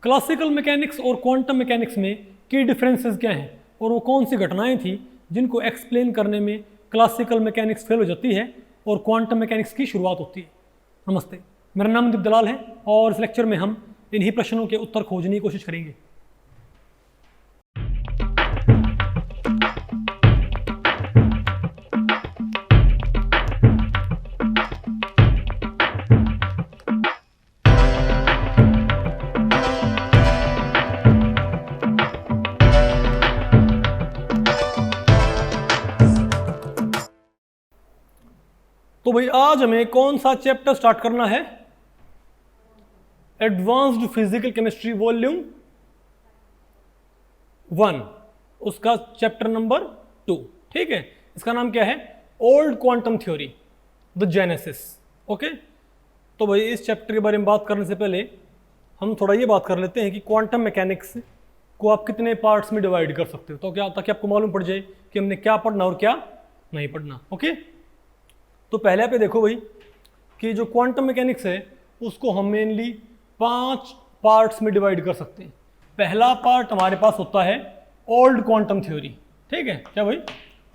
Classical mechanics और quantum mechanics में की डिफरेंसेस क्या हैं और वो कौन सी घटनाएं थी जिनको एक्सप्लेन करने में क्लासिकल मैकेनिक्स फेल हो जाती है और क्वांटम मैकेनिक्स की शुरुआत होती है। नमस्ते, मेरा नाम दीप दलाल है और इस लेक्चर में हम इन्हीं प्रश्नों के उत्तर खोजने की कोशिश करेंगे। तो भाई आज हमें कौन सा चैप्टर स्टार्ट करना है? एडवांस्ड फिजिकल केमिस्ट्री वॉल्यूम 1, उसका चैप्टर नंबर 2। ठीक है, इसका नाम क्या है? Old quantum theory, the genesis. Okay, तो भाई इस चैप्टर के बारे में बात करने से पहले हम थोड़ा ये बात कर लेते हैं कि क्वांटम मैकेनिक्स को आप कितने पार्ट्स में डिवाइड कर सकते हो, तो क्या ताकि आपको मालूम पड़ जाए कि हमने क्या पढ़ना और क्या नहीं पढ़ना। ओके, तो पहले पे देखो भाई कि जो क्वांटम मैकेनिक्स है उसको हम मेनली 5 पार्ट्स में डिवाइड कर सकते हैं। पहला पार्ट हमारे पास होता है ओल्ड क्वांटम थ्योरी। ठीक है, क्या भाई?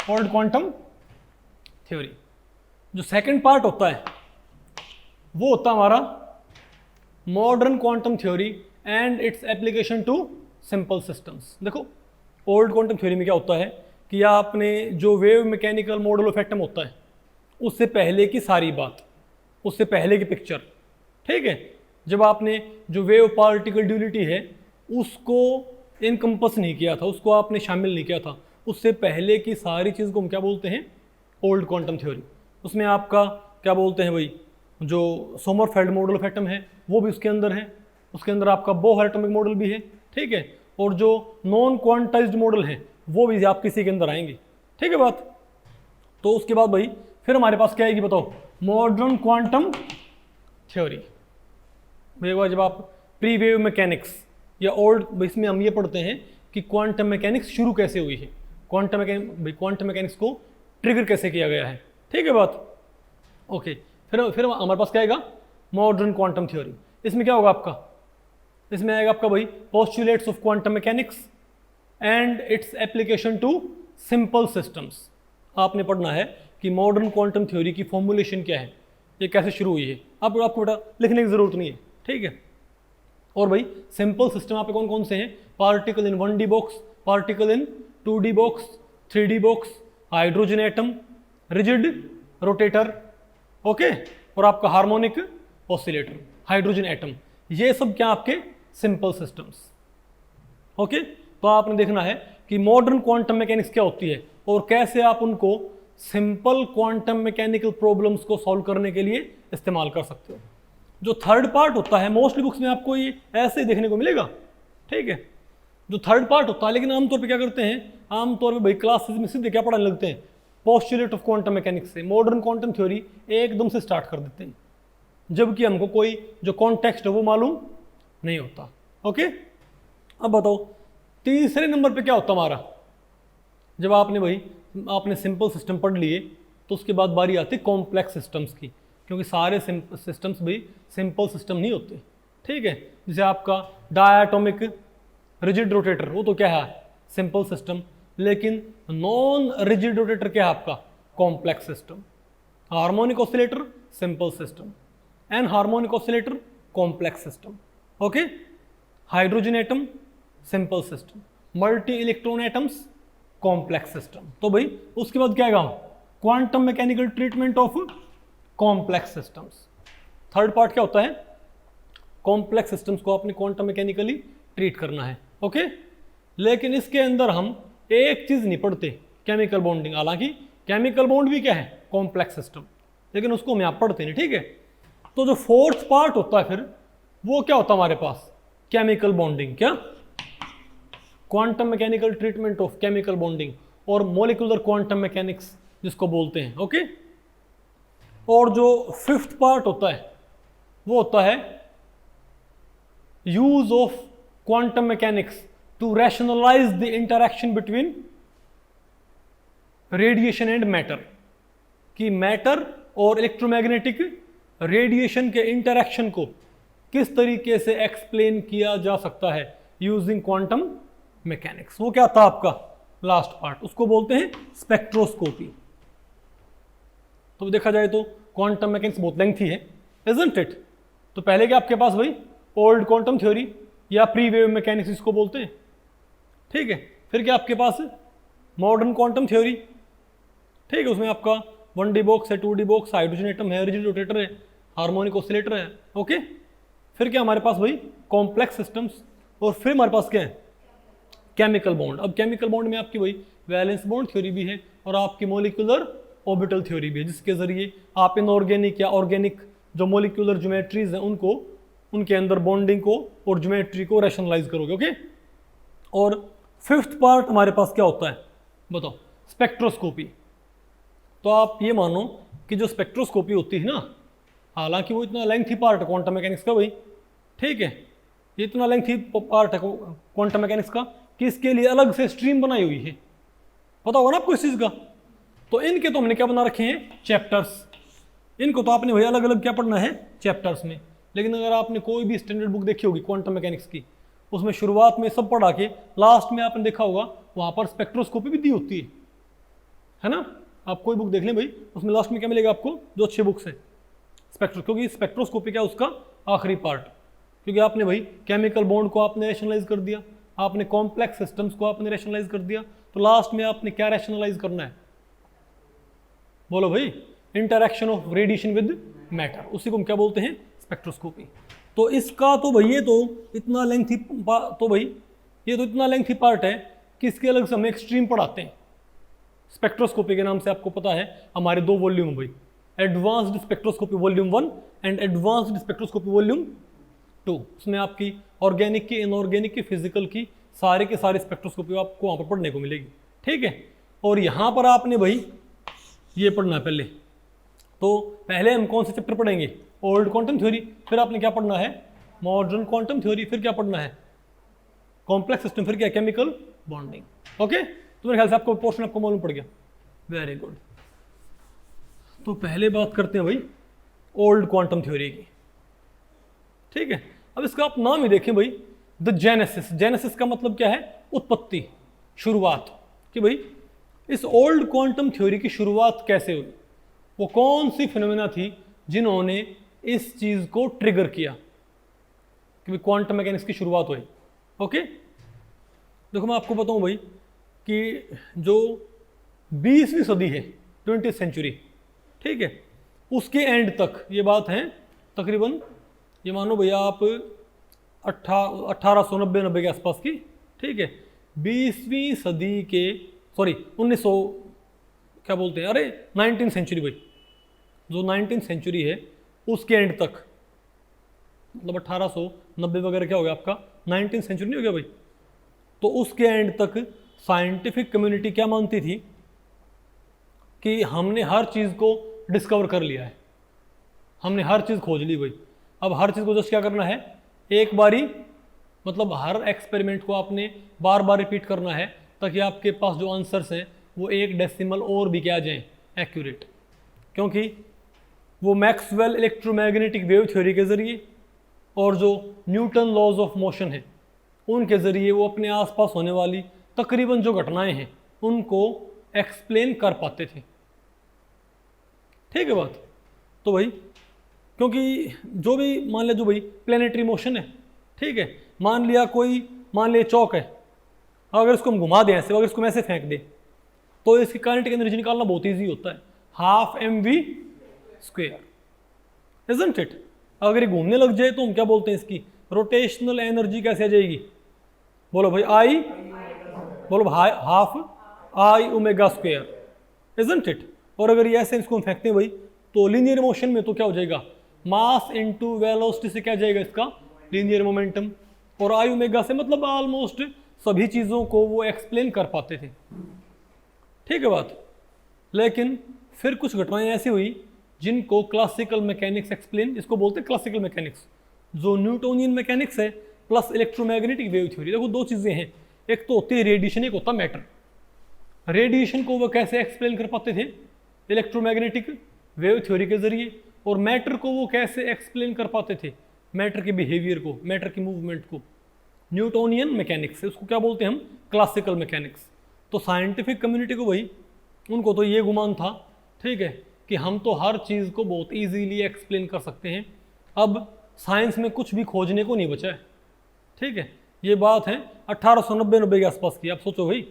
Old quantum theory. जो सेकंड पार्ट होता है वो होता है हमारा modern quantum theory and its application to simple systems. देखो ओल्ड क्वांटम थ्योरी में क्या होता है कि आपने जो wave mechanical model of atom होता है उससे पहले की सारी बात, उससे पहले की पिक्चर, ठीक है, जब आपने जो वेव पार्टिकल ड्यूलिटी है उसको इनकम्पस नहीं किया था, उसको आपने शामिल नहीं किया था, उससे पहले की सारी चीज़ को हम क्या बोलते हैं? Old quantum theory. उसमें आपका क्या बोलते हैं भाई, जो सोमरफेल्ड मॉडल ऑफ एटम है वो भी उसके अंदर है, उसके अंदर आपका बोहर एटॉमिक मॉडल भी है। ठीक है, और जो नॉन क्वांटाइज्ड मॉडल है वो भी आप किसी के अंदर आएंगे। ठीक है बात? तो उसके बाद भाई फिर हमारे पास क्या आएगी बताओ? Modern quantum theory. भाई जब आप प्री वेव मैकेनिक्स या ओल्ड, इसमें हम ये पढ़ते हैं कि क्वांटम मैकेनिक्स शुरू कैसे हुई है, क्वांटम मैकेनिक्स को ट्रिगर कैसे किया गया है। ठीक है बात? ओके, फिर हमारे पास क्या आएगा? Modern quantum theory. इसमें क्या होगा आपका? इसमें आएगा आपका भाई postulates of quantum mechanics and its application to simple systems. आपने पढ़ना है कि मॉडर्न क्वांटम थ्योरी की फॉर्मुलेशन क्या है, ये कैसे शुरू हुई है। आपको बेटा लिखने की जरूरत नहीं है। ठीक है, और भाई सिंपल सिस्टम आप कौन कौन से हैं? Particle in 1D box, particle in 2D box, 3D box, hydrogen atom, rigid rotator, okay, और आपका हार्मोनिक ऑसिलेटर, हाइड्रोजन एटम। ये सब क्या आपके सिंपल सिस्टम्स। ओके, तो आपने देखना है कि मॉडर्न क्वांटम मैकेनिक्स क्या होती है और कैसे आप उनको सिंपल क्वांटम मैकेनिकल प्रॉब्लम्स को सॉल्व करने के लिए इस्तेमाल कर सकते हो। जो थर्ड पार्ट होता है मोस्टली बुक्स में आपको ये ऐसे ही देखने को मिलेगा। ठीक है, जो थर्ड पार्ट होता है, लेकिन आमतौर पे क्या करते हैं, आमतौर पे भाई क्लासेस में सीधे क्या पढ़ाने लगते हैं? पोस्टुलेट ऑफ क्वांटम मैकेनिक्स से मॉडर्न क्वांटम थ्योरी एकदम से स्टार्ट कर देते हैं, जबकि हमको कोई जो कॉन्टेक्स्ट है वो मालूम नहीं होता। ओके, अब बताओ तीसरे नंबर पे क्या होता हमारा? जब आपने सिंपल सिस्टम पढ़ लिए तो उसके बाद बारी आती है कॉम्प्लेक्स सिस्टम्स की, क्योंकि सारे सिस्टम्स भी सिंपल सिस्टम नहीं होते। ठीक है, जैसे आपका डायटोमिक रिजिड रोटेटर, वो तो क्या है? Simple system. लेकिन नॉन रिजिड रोटेटर क्या है आपका? Complex system. Harmonic oscillator simple system, anharmonic oscillator complex system. Okay, hydrogen atom simple system, multi electron atoms complex system. तो भाई उसके बाद क्या आएगा? Quantum mechanical treatment of complex systems. Third part क्या होता है? कॉम्प्लेक्स सिस्टम्स को आपने क्वांटम मैकेनिकली ट्रीट करना है। ओके, लेकिन इसके अंदर हम एक चीज नहीं पढ़ते, केमिकल बॉन्डिंग। हालांकि केमिकल बॉन्ड भी क्या है? कॉम्प्लेक्स सिस्टम, लेकिन उसको हम यहाँ पढ़ते नहीं। ठीक है, तो जो फोर्थ पार्ट होता है फिर वो क्या होता है हमारे पास? Chemical bonding. क्या? Quantum mechanical treatment of chemical bonding और मॉलिक्यूलर क्वांटम मैकेनिक्स जिसको बोलते हैं। ओके, और जो फिफ्थ पार्ट होता है वो होता है use of quantum mechanics to rationalise the interaction between radiation and matter, कि मैटर और इलेक्ट्रोमैग्नेटिक रेडिएशन के इंटरैक्शन को किस तरीके से एक्सप्लेन किया जा सकता है यूजिंग क्वांटम मैकेनिक्स। वो क्या था आपका लास्ट पार्ट, उसको बोलते हैं स्पेक्ट्रोस्कोपी। तो देखा जाए तो क्वांटम मैकेनिक्स बहुत लेंथी है, इजंट इट। तो पहले क्या आपके पास भाई ओल्ड क्वांटम थ्योरी या प्री वेव मैकेनिक्स इसको बोलते हैं, ठीक है। फिर क्या आपके पास मॉडर्न क्वांटम थ्योरी, ठीक है, उसमें आपका 1D बॉक्स है, 2D बॉक्स, हाइड्रोजन एटम है, रिजिड रोटेटर है, हार्मोनिक ऑसिलेटर है, ओके। फिर क्या हमारे पास भाई कॉम्प्लेक्स सिस्टम्स, और फिर हमारे पास क्या है केमिकल बॉन्ड। अब केमिकल बॉन्ड में आपकी वही वैलेंस बॉन्ड थ्योरी भी है और आपकी मोलिकुलर ऑर्बिटल थ्योरी भी है, जिसके जरिए आप इनऑर्गेनिक या ऑर्गेनिक जो मोलिकुलर ज्योमेट्रीज हैं उनको, उनके अंदर बॉन्डिंग को और ज्योमेट्री को रैशनलाइज करोगे, ओके। और फिफ्थ पार्ट हमारे पास क्या होता है बताओ, स्पेक्ट्रोस्कोपी। तो आप ये मानो कि जो स्पेक्ट्रोस्कोपी होती है ना, हालांकि वो इतना लेंथी पार्ट है क्वांटम मैकेनिक्स का भाई, ठीक है, ये इतना लेंथी पार्ट है क्वांटम मैकेनिक्स का कि इसके लिए अलग से स्ट्रीम बनाई हुई है, पता होगा ना आपको इस चीज़ का। तो इनके तो हमने क्या बना रखे हैं चैप्टर्स, इनको तो आपने भाई अलग अलग क्या पढ़ना है चैप्टर्स में। लेकिन अगर आपने कोई भी स्टैंडर्ड बुक देखी होगी क्वांटम मैकेनिक्स की, उसमें शुरुआत में सब पढ़ा के लास्ट में आपने देखा होगा वहाँ पर स्पेक्ट्रोस्कोपी भी दी होती है ना। आप कोई बुक देख लें भाई, उसमें लास्ट में क्या मिलेगा आपको, जो अच्छी बुक्स है स्पेक्ट्रो, क्योंकि स्पेक्ट्रोस्कोपी क्या उसका आखिरी पार्ट, क्योंकि आपने भाई केमिकल बॉन्ड को आपने रैशनलाइज कर दिया, आपने कॉम्प्लेक्स सिस्टम्स को आपने रैशनलाइज कर दिया, तो लास्ट में आपने क्या रैशनलाइज करना है बोलो भाई, interaction of radiation with matter, उसी को हम क्या बोलते हैं स्पेक्ट्रोस्कोपी। तो इसका तो भाई ये तो इतना लेंथी, तो भाई ये तो इतना लेंथी पार्ट है कि इसके अलग से हम एक्सट्रीम पढ़ाते हैं। स्पेक्ट्रोस्कोपी के नाम से आपको पता है हमारे 2 वॉल्यूम भाई, advanced spectroscopy volume 1 and advanced spectroscopy volume 2। उसमें आपकी ऑर्गेनिक की, इनऑर्गेनिक की, फिजिकल की सारे के सारे स्पेक्ट्रोस्कोपी आपको वहाँ पर पढ़ने को मिलेगी, ठीक है। और यहाँ पर आपने भाई ये पढ़ना है पहले, तो पहले हम कौन से चैप्टर पढ़ेंगे, ओल्ड क्वांटम थ्योरी, फिर आपने क्या पढ़ना है मॉडर्न क्वांटम थ्योरी, फिर क्या पढ़ना है कॉम्प्लेक्स सिस्टम, फिर क्या केमिकल बॉन्डिंग, ओके। तो मेरे ख्याल से आपको पोर्शन आपको मालूम पड़ गया, वेरी गुड। तो पहले बात करते हैं भाई ओल्ड क्वांटम थ्योरी की, ठीक है। अब इसका आप नाम ही देखें भाई, द जेनेसिस। जेनेसिस का मतलब क्या है, उत्पत्ति, शुरुआत, कि भाई इस ओल्ड क्वांटम थ्योरी की शुरुआत कैसे हुई, वो कौन सी फिनोमेना थी जिन्होंने इस चीज को ट्रिगर किया कि भाई क्वांटम मैकेनिक्स की शुरुआत हुई, ओके। देखो मैं आपको बताऊं भाई कि जो 20वीं सदी है, 20th सेंचुरी, ठीक है, उसके एंड तक ये बात है तकरीबन, ये मानो भैया आप 1890 के आसपास की, ठीक है, 20वीं सदी के, सॉरी 1900 क्या बोलते हैं, अरे 19th सेंचुरी भाई, जो 19th सेंचुरी है उसके एंड तक, मतलब 1890 वगैरह क्या हो गया आपका 19th सेंचुरी नहीं हो गया भाई। तो उसके एंड तक साइंटिफिक कम्युनिटी क्या मानती थी कि हमने हर चीज़ को डिस्कवर कर लिया है, हमने हर चीज़ खोज ली भाई। अब हर चीज़ को जस्ट क्या करना है, एक बारी, मतलब हर एक्सपेरिमेंट को आपने बार बार रिपीट करना है ताकि आपके पास जो आंसर्स हैं वो 1 डेसिमल और भी क्या आ जाएं एक्यूरेट। क्योंकि वो मैक्सवेल इलेक्ट्रोमैग्नेटिक वेव थ्योरी के ज़रिए और जो न्यूटन लॉज ऑफ मोशन है उनके ज़रिए वो अपने आसपास होने वाली तकरीबन जो घटनाएं हैं उनको एक्सप्लेन कर पाते थे, ठीक है बात। तो भाई क्योंकि जो भी मान लिया, जो भाई प्लेनेटरी मोशन है, ठीक है, मान लिया कोई, मान लिया चौक है, अगर इसको हम घुमा दें ऐसे, अगर इसको ऐसे फेंक दें तो इसकी काइनेटिक एनर्जी निकालना बहुत ईजी होता है, 12 mv², इजंट इट। अगर ये घूमने लग जाए तो हम क्या बोलते हैं इसकी रोटेशनल एनर्जी कैसे आ जाएगी, बोलो भाई आई, बोलो भाई 12 I⍵², इजंट इट। और अगर ये ऐसे इसको हम फेंकते हैं भाई तो लीनियर मोशन में तो क्या हो जाएगा, मास इनटू वेलोसिटी से क्या जाएगा इसका लीनियर मोमेंटम, और I⍵ से मतलब ऑलमोस्ट सभी चीज़ों को वो एक्सप्लेन कर पाते थे, ठीक है बात। लेकिन फिर कुछ घटनाएं ऐसी हुई जिनको क्लासिकल मैकेनिक्स एक्सप्लेन, इसको बोलते हैं क्लासिकल मैकेनिक्स, जो न्यूटोनियन मैकेनिक्स है प्लस इलेक्ट्रोमैग्नेटिक वेव थ्योरी। देखो 2 चीज़ें हैं, एक तो होती है रेडिएशन, एक होता है मैटर। रेडिएशन को वो कैसे एक्सप्लेन कर पाते थे, इलेक्ट्रोमैग्नेटिक वेव थ्योरी के जरिए, और मैटर को वो कैसे एक्सप्लेन कर पाते थे, मैटर के बिहेवियर को, मैटर की मूवमेंट को। न्यूटोनियन मैकेनिक्स है, उसको क्या बोलते हैं हम, क्लासिकल मैकेनिक्स। तो साइंटिफिक कम्युनिटी को भाई, उनको तो ये गुमान था, ठीक है, कि हम तो हर चीज़ को बहुत इजीली एक्सप्लेन कर सकते हैं, अब साइंस में कुछ भी खोजने को नहीं बचा है, ठीक है। ये बात है 1890 के आसपास की। आप सोचो भाई,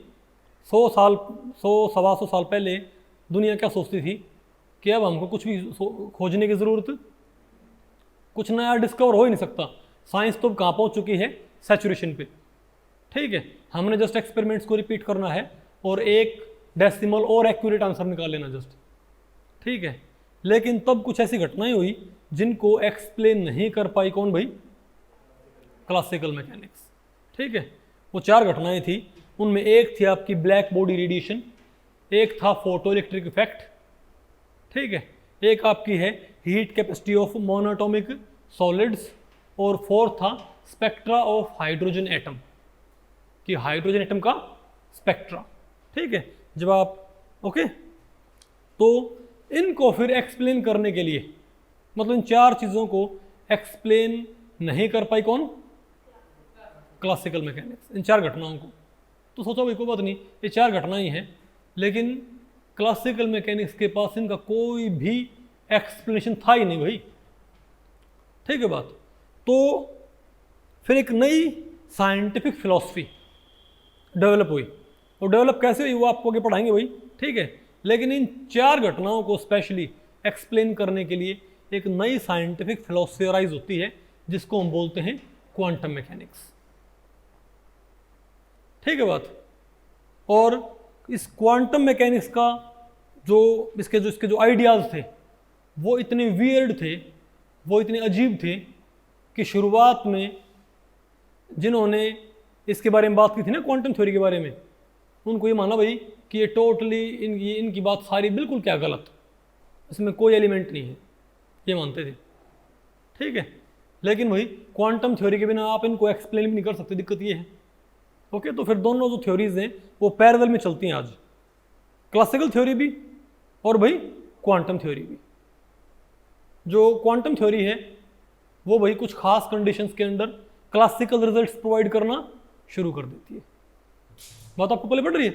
100 साल, 100 सवा 100 साल पहले दुनिया क्या सोचती थी कि अब हमको कुछ भी खोजने की ज़रूरत, कुछ नया डिस्कवर हो ही नहीं सकता। साइंस तो कहाँ पहुँच चुकी है, सैचुरेशन पे, ठीक है। हमने जस्ट एक्सपेरिमेंट्स को रिपीट करना है और एक डेसिमल और एक्यूरेट आंसर निकाल लेना जस्ट, ठीक है। लेकिन तब कुछ ऐसी घटनाएं हुई जिनको एक्सप्लेन नहीं कर पाई कौन भाई, क्लासिकल मैकेनिक्स, ठीक है। वो 4 घटनाएं थी, उनमें एक थी आपकी ब्लैक बॉडी रेडिएशन, एक था फोटो इलेक्ट्रिक इफेक्ट, ठीक है, एक आपकी है heat capacity of monoatomic solids, और फोर्थ था स्पेक्ट्रा ऑफ हाइड्रोजन एटम, कि हाइड्रोजन एटम का स्पेक्ट्रा, ठीक है। जब आप ओके, तो इनको फिर एक्सप्लेन करने के लिए, मतलब इन 4 चीज़ों को एक्सप्लेन नहीं कर पाई कौन, क्लासिकल मैकेनिक्स, इन 4 घटनाओं को। तो सोचो भाई कोई बात नहीं, ये 4 घटनाएं हैं, लेकिन क्लासिकल मैकेनिक्स के पास इनका कोई भी एक्सप्लेनेशन था ही नहीं भाई, ठीक है बात। तो फिर एक नई साइंटिफिक फिलॉसफी डेवलप हुई, और डेवलप कैसे हुई वो आपको आगे पढ़ाएंगे भाई, ठीक है। लेकिन इन 4 घटनाओं को स्पेशली एक्सप्लेन करने के लिए एक नई साइंटिफिक फिलॉसफी अराइज होती है, जिसको हम बोलते हैं क्वांटम मैकेनिक्स, ठीक है बात। और इस क्वांटम मैकेनिक्स का इसके जो आइडियाज़ थे वो इतने वियर्ड थे, वो इतने अजीब थे कि शुरुआत में जिन्होंने इसके बारे में बात की थी ना, क्वांटम थ्योरी के बारे में, उनको ये माना भाई कि ये टोटली इनकी बात सारी बिल्कुल क्या गलत, इसमें कोई एलिमेंट नहीं है, ये मानते थे, ठीक है। लेकिन भाई क्वांटम थ्योरी के बिना आप इनको एक्सप्लेन भी नहीं कर सकते, दिक्कत ये है, ओके। तो फिर दोनों जो थ्योरीज हैं वो पैरेलल में चलती हैं आज, क्लासिकल थ्योरी भी और भाई क्वांटम थ्योरी भी। जो क्वांटम थ्योरी है वो भाई कुछ खास कंडीशंस के अंदर क्लासिकल रिजल्ट्स प्रोवाइड करना शुरू कर देती है। बात आपको पहले पढ़ रही है,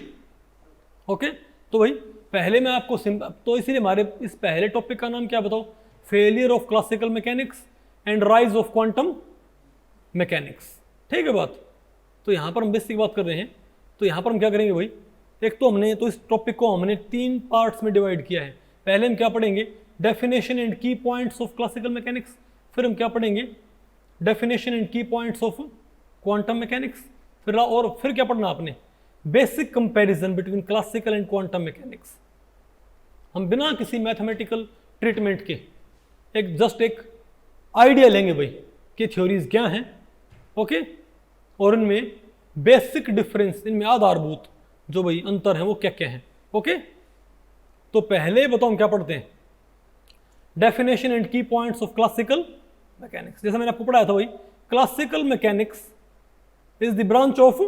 ओके। तो भाई पहले मैं आपको तो इसीलिए हमारे इस पहले टॉपिक का नाम क्या बताओ, failure of classical mechanics and rise of quantum mechanics, ठीक है बात। तो यहाँ पर हम बेसिक बात कर रहे हैं, तो यहाँ पर हम क्या करेंगे भाई, एक तो हमने तो इस टॉपिक को हमने 3 पार्ट्स में डिवाइड किया है। पहले हम क्या पढ़ेंगे, डेफिनेशन एंड की पॉइंट्स ऑफ क्लासिकल मैकेनिक्स, फिर हम क्या पढ़ेंगे, डेफिनेशन एंड की पॉइंट्स ऑफ क्वांटम मैकेनिक्स, फिर क्या पढ़ना आपने, basic comparison between classical and quantum mechanics. हम बिना किसी मैथमेटिकल ट्रीटमेंट के एक आइडिया लेंगे भाई कि थ्योरीज क्या हैं, ओके, और इनमें बेसिक डिफरेंस, इनमें आधारभूत जो भाई अंतर है वो क्या क्या है, ओके। तो पहले बताओ हम क्या पढ़ते हैं, डेफिनेशन एंड की पॉइंट्स ऑफ क्लासिकल मैकेनिक्स। जैसा मैंने आपको पढ़ाया था भाई, classical mechanics is the branch of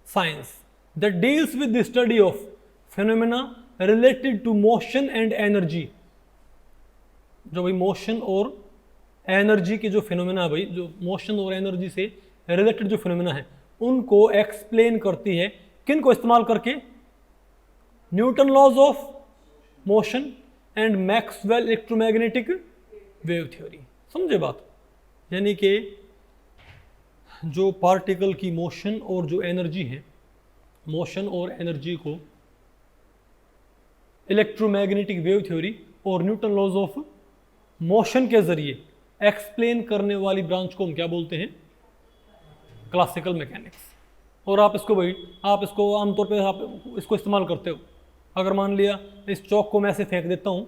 science that deals with the study of phenomena related to motion and energy। जो भाई मोशन और एनर्जी के जो फिनोमेना है भाई, जो मोशन और एनर्जी से रिलेटेड जो फिनोमेना है उनको एक्सप्लेन करती है, किन को इस्तेमाल करके, Newton laws of motion and Maxwell electromagnetic wave theory. समझे बात, यानी कि जो पार्टिकल की मोशन और जो एनर्जी है, मोशन और एनर्जी को इलेक्ट्रोमैग्नेटिक वेव थ्योरी और न्यूटन लॉज ऑफ मोशन के जरिए एक्सप्लेन करने वाली ब्रांच को हम क्या बोलते हैं, क्लासिकल मैकेनिक्स। और आप इसको आमतौर पे आप इसको इस्तेमाल करते हो। अगर मान लिया इस चौक को मैं ऐसे फेंक देता हूँ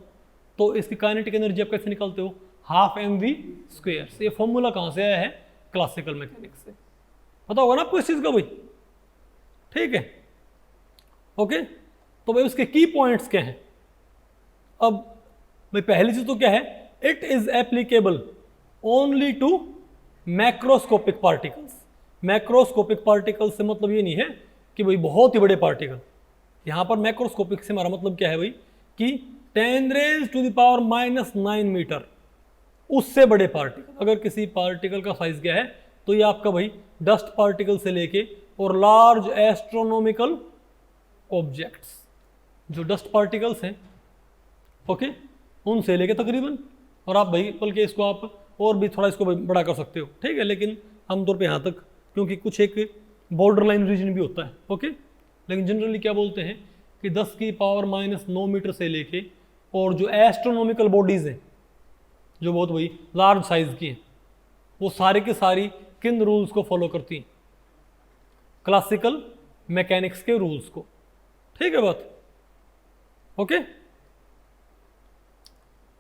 तो इसकी काइनेटिक एनर्जी आप कैसे निकालते हो, 12mv²। ये फॉर्मूला कहाँ से आया है, क्लासिकल मैकेनिक्स से। पता होगा ना आपको इस चीज़ का भाई, ठीक है, ओके। तो भाई उसके की पॉइंट्स क्या हैं। अब भाई पहली चीज़ तो क्या है, it is applicable only to macroscopic particles. Macroscopic particle से मतलब ये नहीं है कि भाई बहुत ही बड़े पार्टिकल, यहाँ पर मैक्रोस्कोपिक से हमारा मतलब क्या है भाई कि 10⁻⁹ मीटर, उससे बड़े पार्टिकल। अगर किसी पार्टिकल का साइज क्या है तो ये आपका भाई डस्ट पार्टिकल से लेके और लार्ज एस्ट्रोनॉमिकल ऑब्जेक्ट्स, जो डस्ट पार्टिकल्स हैं ओके, उनसे लेके तकरीबन, और आप भाई बल्कि इसको आप और भी थोड़ा इसको बड़ा कर सकते हो, ठीक है, लेकिन आमतौर पे यहाँ तक, क्योंकि कुछ एक बॉर्डर लाइन रीजन भी होता है ओके। लेकिन जनरली क्या बोलते हैं कि 10 की पावर -9 मीटर से लेके और जो एस्ट्रोनॉमिकल बॉडीज़ हैं जो बहुत वही लार्ज साइज की हैं, वो सारी की सारी किन रूल्स को फॉलो करती हैं? क्लासिकल मैकेनिक्स के रूल्स को, ठीक है बात ओके।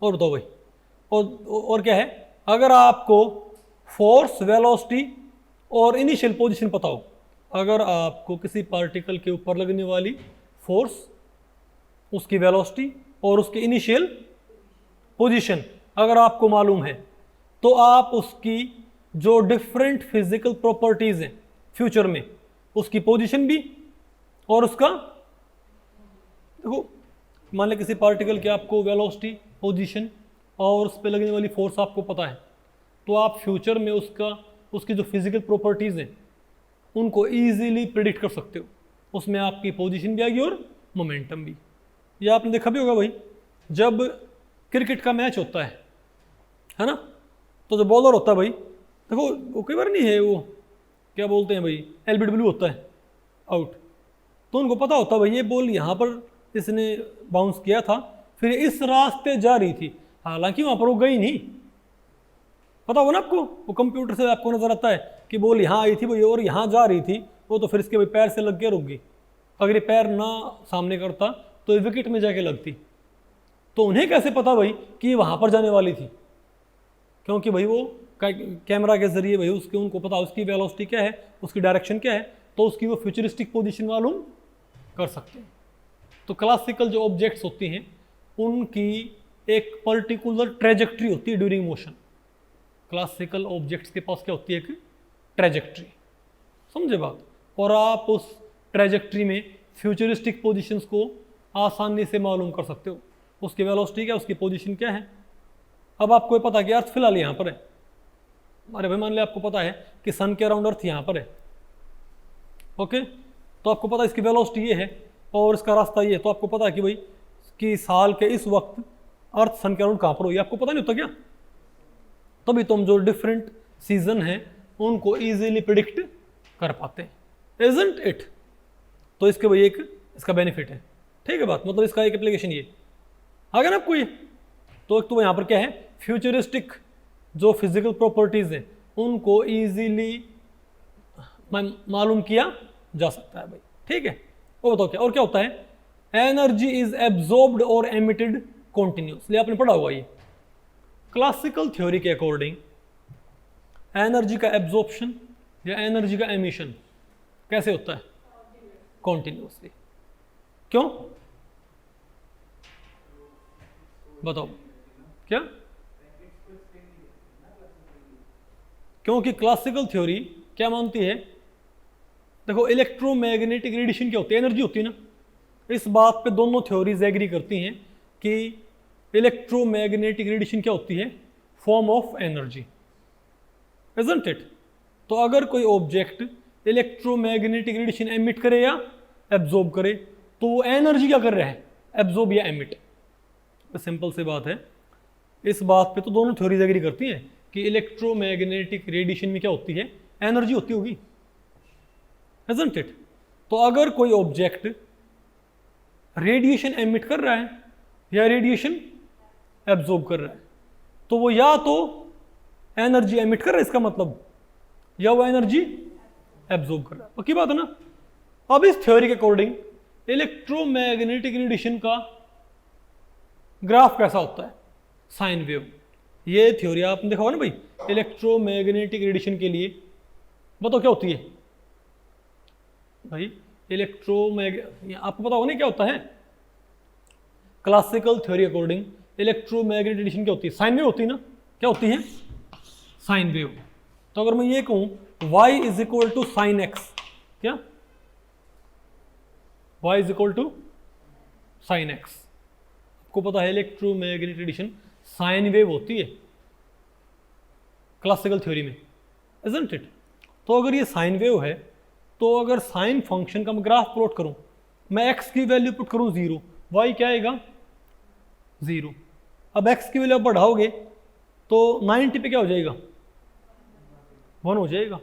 और बताओ भाई, और क्या है, अगर आपको फोर्स, वेलोसिटी और इनिशियल पोजीशन पता हो, अगर आपको किसी पार्टिकल के ऊपर लगने वाली फोर्स, उसकी वेलोसिटी और उसकी इनिशियल पोजीशन अगर आपको मालूम है, तो आप उसकी जो डिफरेंट फिजिकल प्रॉपर्टीज हैं फ्यूचर में, उसकी पोजीशन भी और उसका, देखो मान लें किसी पार्टिकल की आपको वेलोसिटी, पोजीशन और उस पर लगने वाली फोर्स आपको पता है, तो आप फ्यूचर में उसकी जो फिजिकल प्रॉपर्टीज़ हैं उनको ईजीली प्रिडिक्ट कर सकते हो। उसमें आपकी पोजीशन भी आएगी और मोमेंटम भी। ये आपने देखा भी होगा भाई, जब क्रिकेट का मैच होता है ना, तो जो बॉलर होता है भाई, देखो वो कई बार नहीं है, वो क्या बोलते हैं भाई, एलबीडब्ल्यू होता है, आउट, तो उनको पता होता है भाई ये बॉल यहाँ पर इसने बाउंस किया था, फिर इस रास्ते जा रही थी, हालांकि वहाँ पर वो गई नहीं, पता होगा ना आपको, वो कंप्यूटर से आपको नजर आता है कि बॉल यहाँ आई थी भाई और यहाँ जा रही थी, वो तो फिर इसके भाई पैर से लग के रुक गई, अगर ये पैर ना सामने करता तो ये विकेट में जाके लगती। तो उन्हें कैसे पता भाई कि वहाँ पर जाने वाली थी? क्योंकि भाई वो कैमरा के जरिए भाई उसके उनको पता उसकी वेलोसिटी क्या है, उसकी डायरेक्शन क्या है, तो उसकी वो फ्यूचरिस्टिक पोजीशन मालूम कर सकते हैं। तो क्लासिकल जो ऑब्जेक्ट्स होती हैं उनकी एक पर्टिकुलर ट्रेजेक्ट्री होती है ड्यूरिंग मोशन। क्लासिकल ऑब्जेक्ट्स के पास क्या होती है, एक ट्रेजेक्ट्री, समझे बात, और आप उस ट्रेजेक्ट्री में फ्यूचरिस्टिक पोजीशंस को आसानी से मालूम कर सकते हो, उसकी वेलोसिटी क्या, उसकी पोजीशन क्या है। अब आपको ये पता है कि अर्थ फिलहाल यहाँ पर है, अरे भाई मान लिया आपको पता है कि सन के अराउंड अर्थ यहाँ पर है ओके, तो आपको पता है इसकी वेलोसिटी ये है और इसका रास्ता ये है, तो आपको पता है कि भाई कि साल के इस वक्त अर्थ सन के अराउंड कहाँ पर हो, ये आपको पता नहीं होता क्या? तभी तुम जो डिफरेंट सीजन हैं उनको इजीली प्रिडिक्ट कर पाते हैं, इजंट इट? तो इसके भाई एक इसका बेनिफिट है, ठीक है बात, मतलब इसका एक एप्लीकेशन ये आ गया ना आपको ये। तो एक तो यहाँ पर क्या है, फ्यूचरिस्टिक जो फिजिकल प्रॉपर्टीज हैं उनको इजीली मालूम किया जा सकता है भाई, ठीक है। वो बताओ क्या और क्या होता है, एनर्जी इज एब्जॉर्ब्ड और एमिटेड कॉन्टिन्यूसली, आपने पढ़ा हुआ ये। क्लासिकल थ्योरी के अकॉर्डिंग एनर्जी का एब्जॉर्प्शन या एनर्जी का एमिशन कैसे होता है? कॉन्टिन्यूसली। क्यों बताओ क्या? क्योंकि क्लासिकल थ्योरी क्या मानती है, देखो इलेक्ट्रोमैग्नेटिक रेडिएशन क्या होती है, एनर्जी होती है ना, इस बात पे दोनों थ्योरीज एग्री करती हैं कि इलेक्ट्रोमैग्नेटिक रेडिएशन क्या होती है, form of energy, isn't it? तो अगर कोई ऑब्जेक्ट इलेक्ट्रोमैग्नेटिक रेडिएशन एमिट करे या एब्जॉर्ब करे तो वो एनर्जी क्या कर रहा है, एब्जॉर्ब या एमिट। सिंपल सी बात है, इस बात पे तो दोनों थ्योरीज एग्री करती हैं कि इलेक्ट्रोमैग्नेटिक रेडिएशन में क्या होती है, एनर्जी होती होगी, इजंट इट? तो अगर कोई ऑब्जेक्ट रेडिएशन एमिट कर रहा है या रेडिएशन एब्जॉर्ब कर रहा है तो वो या तो एनर्जी एमिट कर रहा है इसका मतलब, या वो एनर्जी एब्जॉर्ब कर रहा है, पक्की बात है ना। अब इस थ्योरी के अकॉर्डिंग इलेक्ट्रोमैग्नेटिक रेडिएशन का ग्राफ कैसा होता है, साइन वेव। ये थ्योरी आपने देखा होगा ना भाई, इलेक्ट्रोमैग्नेटिक रेडिएशन के लिए बताओ क्या होती है भाई, आपको पता होगा ना क्या होता है, classical theory according electromagnetic radiation क्या होती है, साइन वेव होती है ना, क्या होती है, साइन वेव। तो अगर मैं ये कहूं y is equal to sine x, क्या y is equal to sine x, आपको पता है इलेक्ट्रोमैग्नेटिक रेडिएशन साइन वेव होती है, क्लासिकल थ्योरी में, इजंट इट? तो अगर ये साइन वेव है, तो अगर साइन फंक्शन का मैं ग्राफ प्लॉट करूं, मैं x की वैल्यू पुट करूं 0, y क्या आएगा 0। अब x की वैल्यू आप बढ़ाओगे तो 90 पे क्या हो जाएगा 1 हो जाएगा,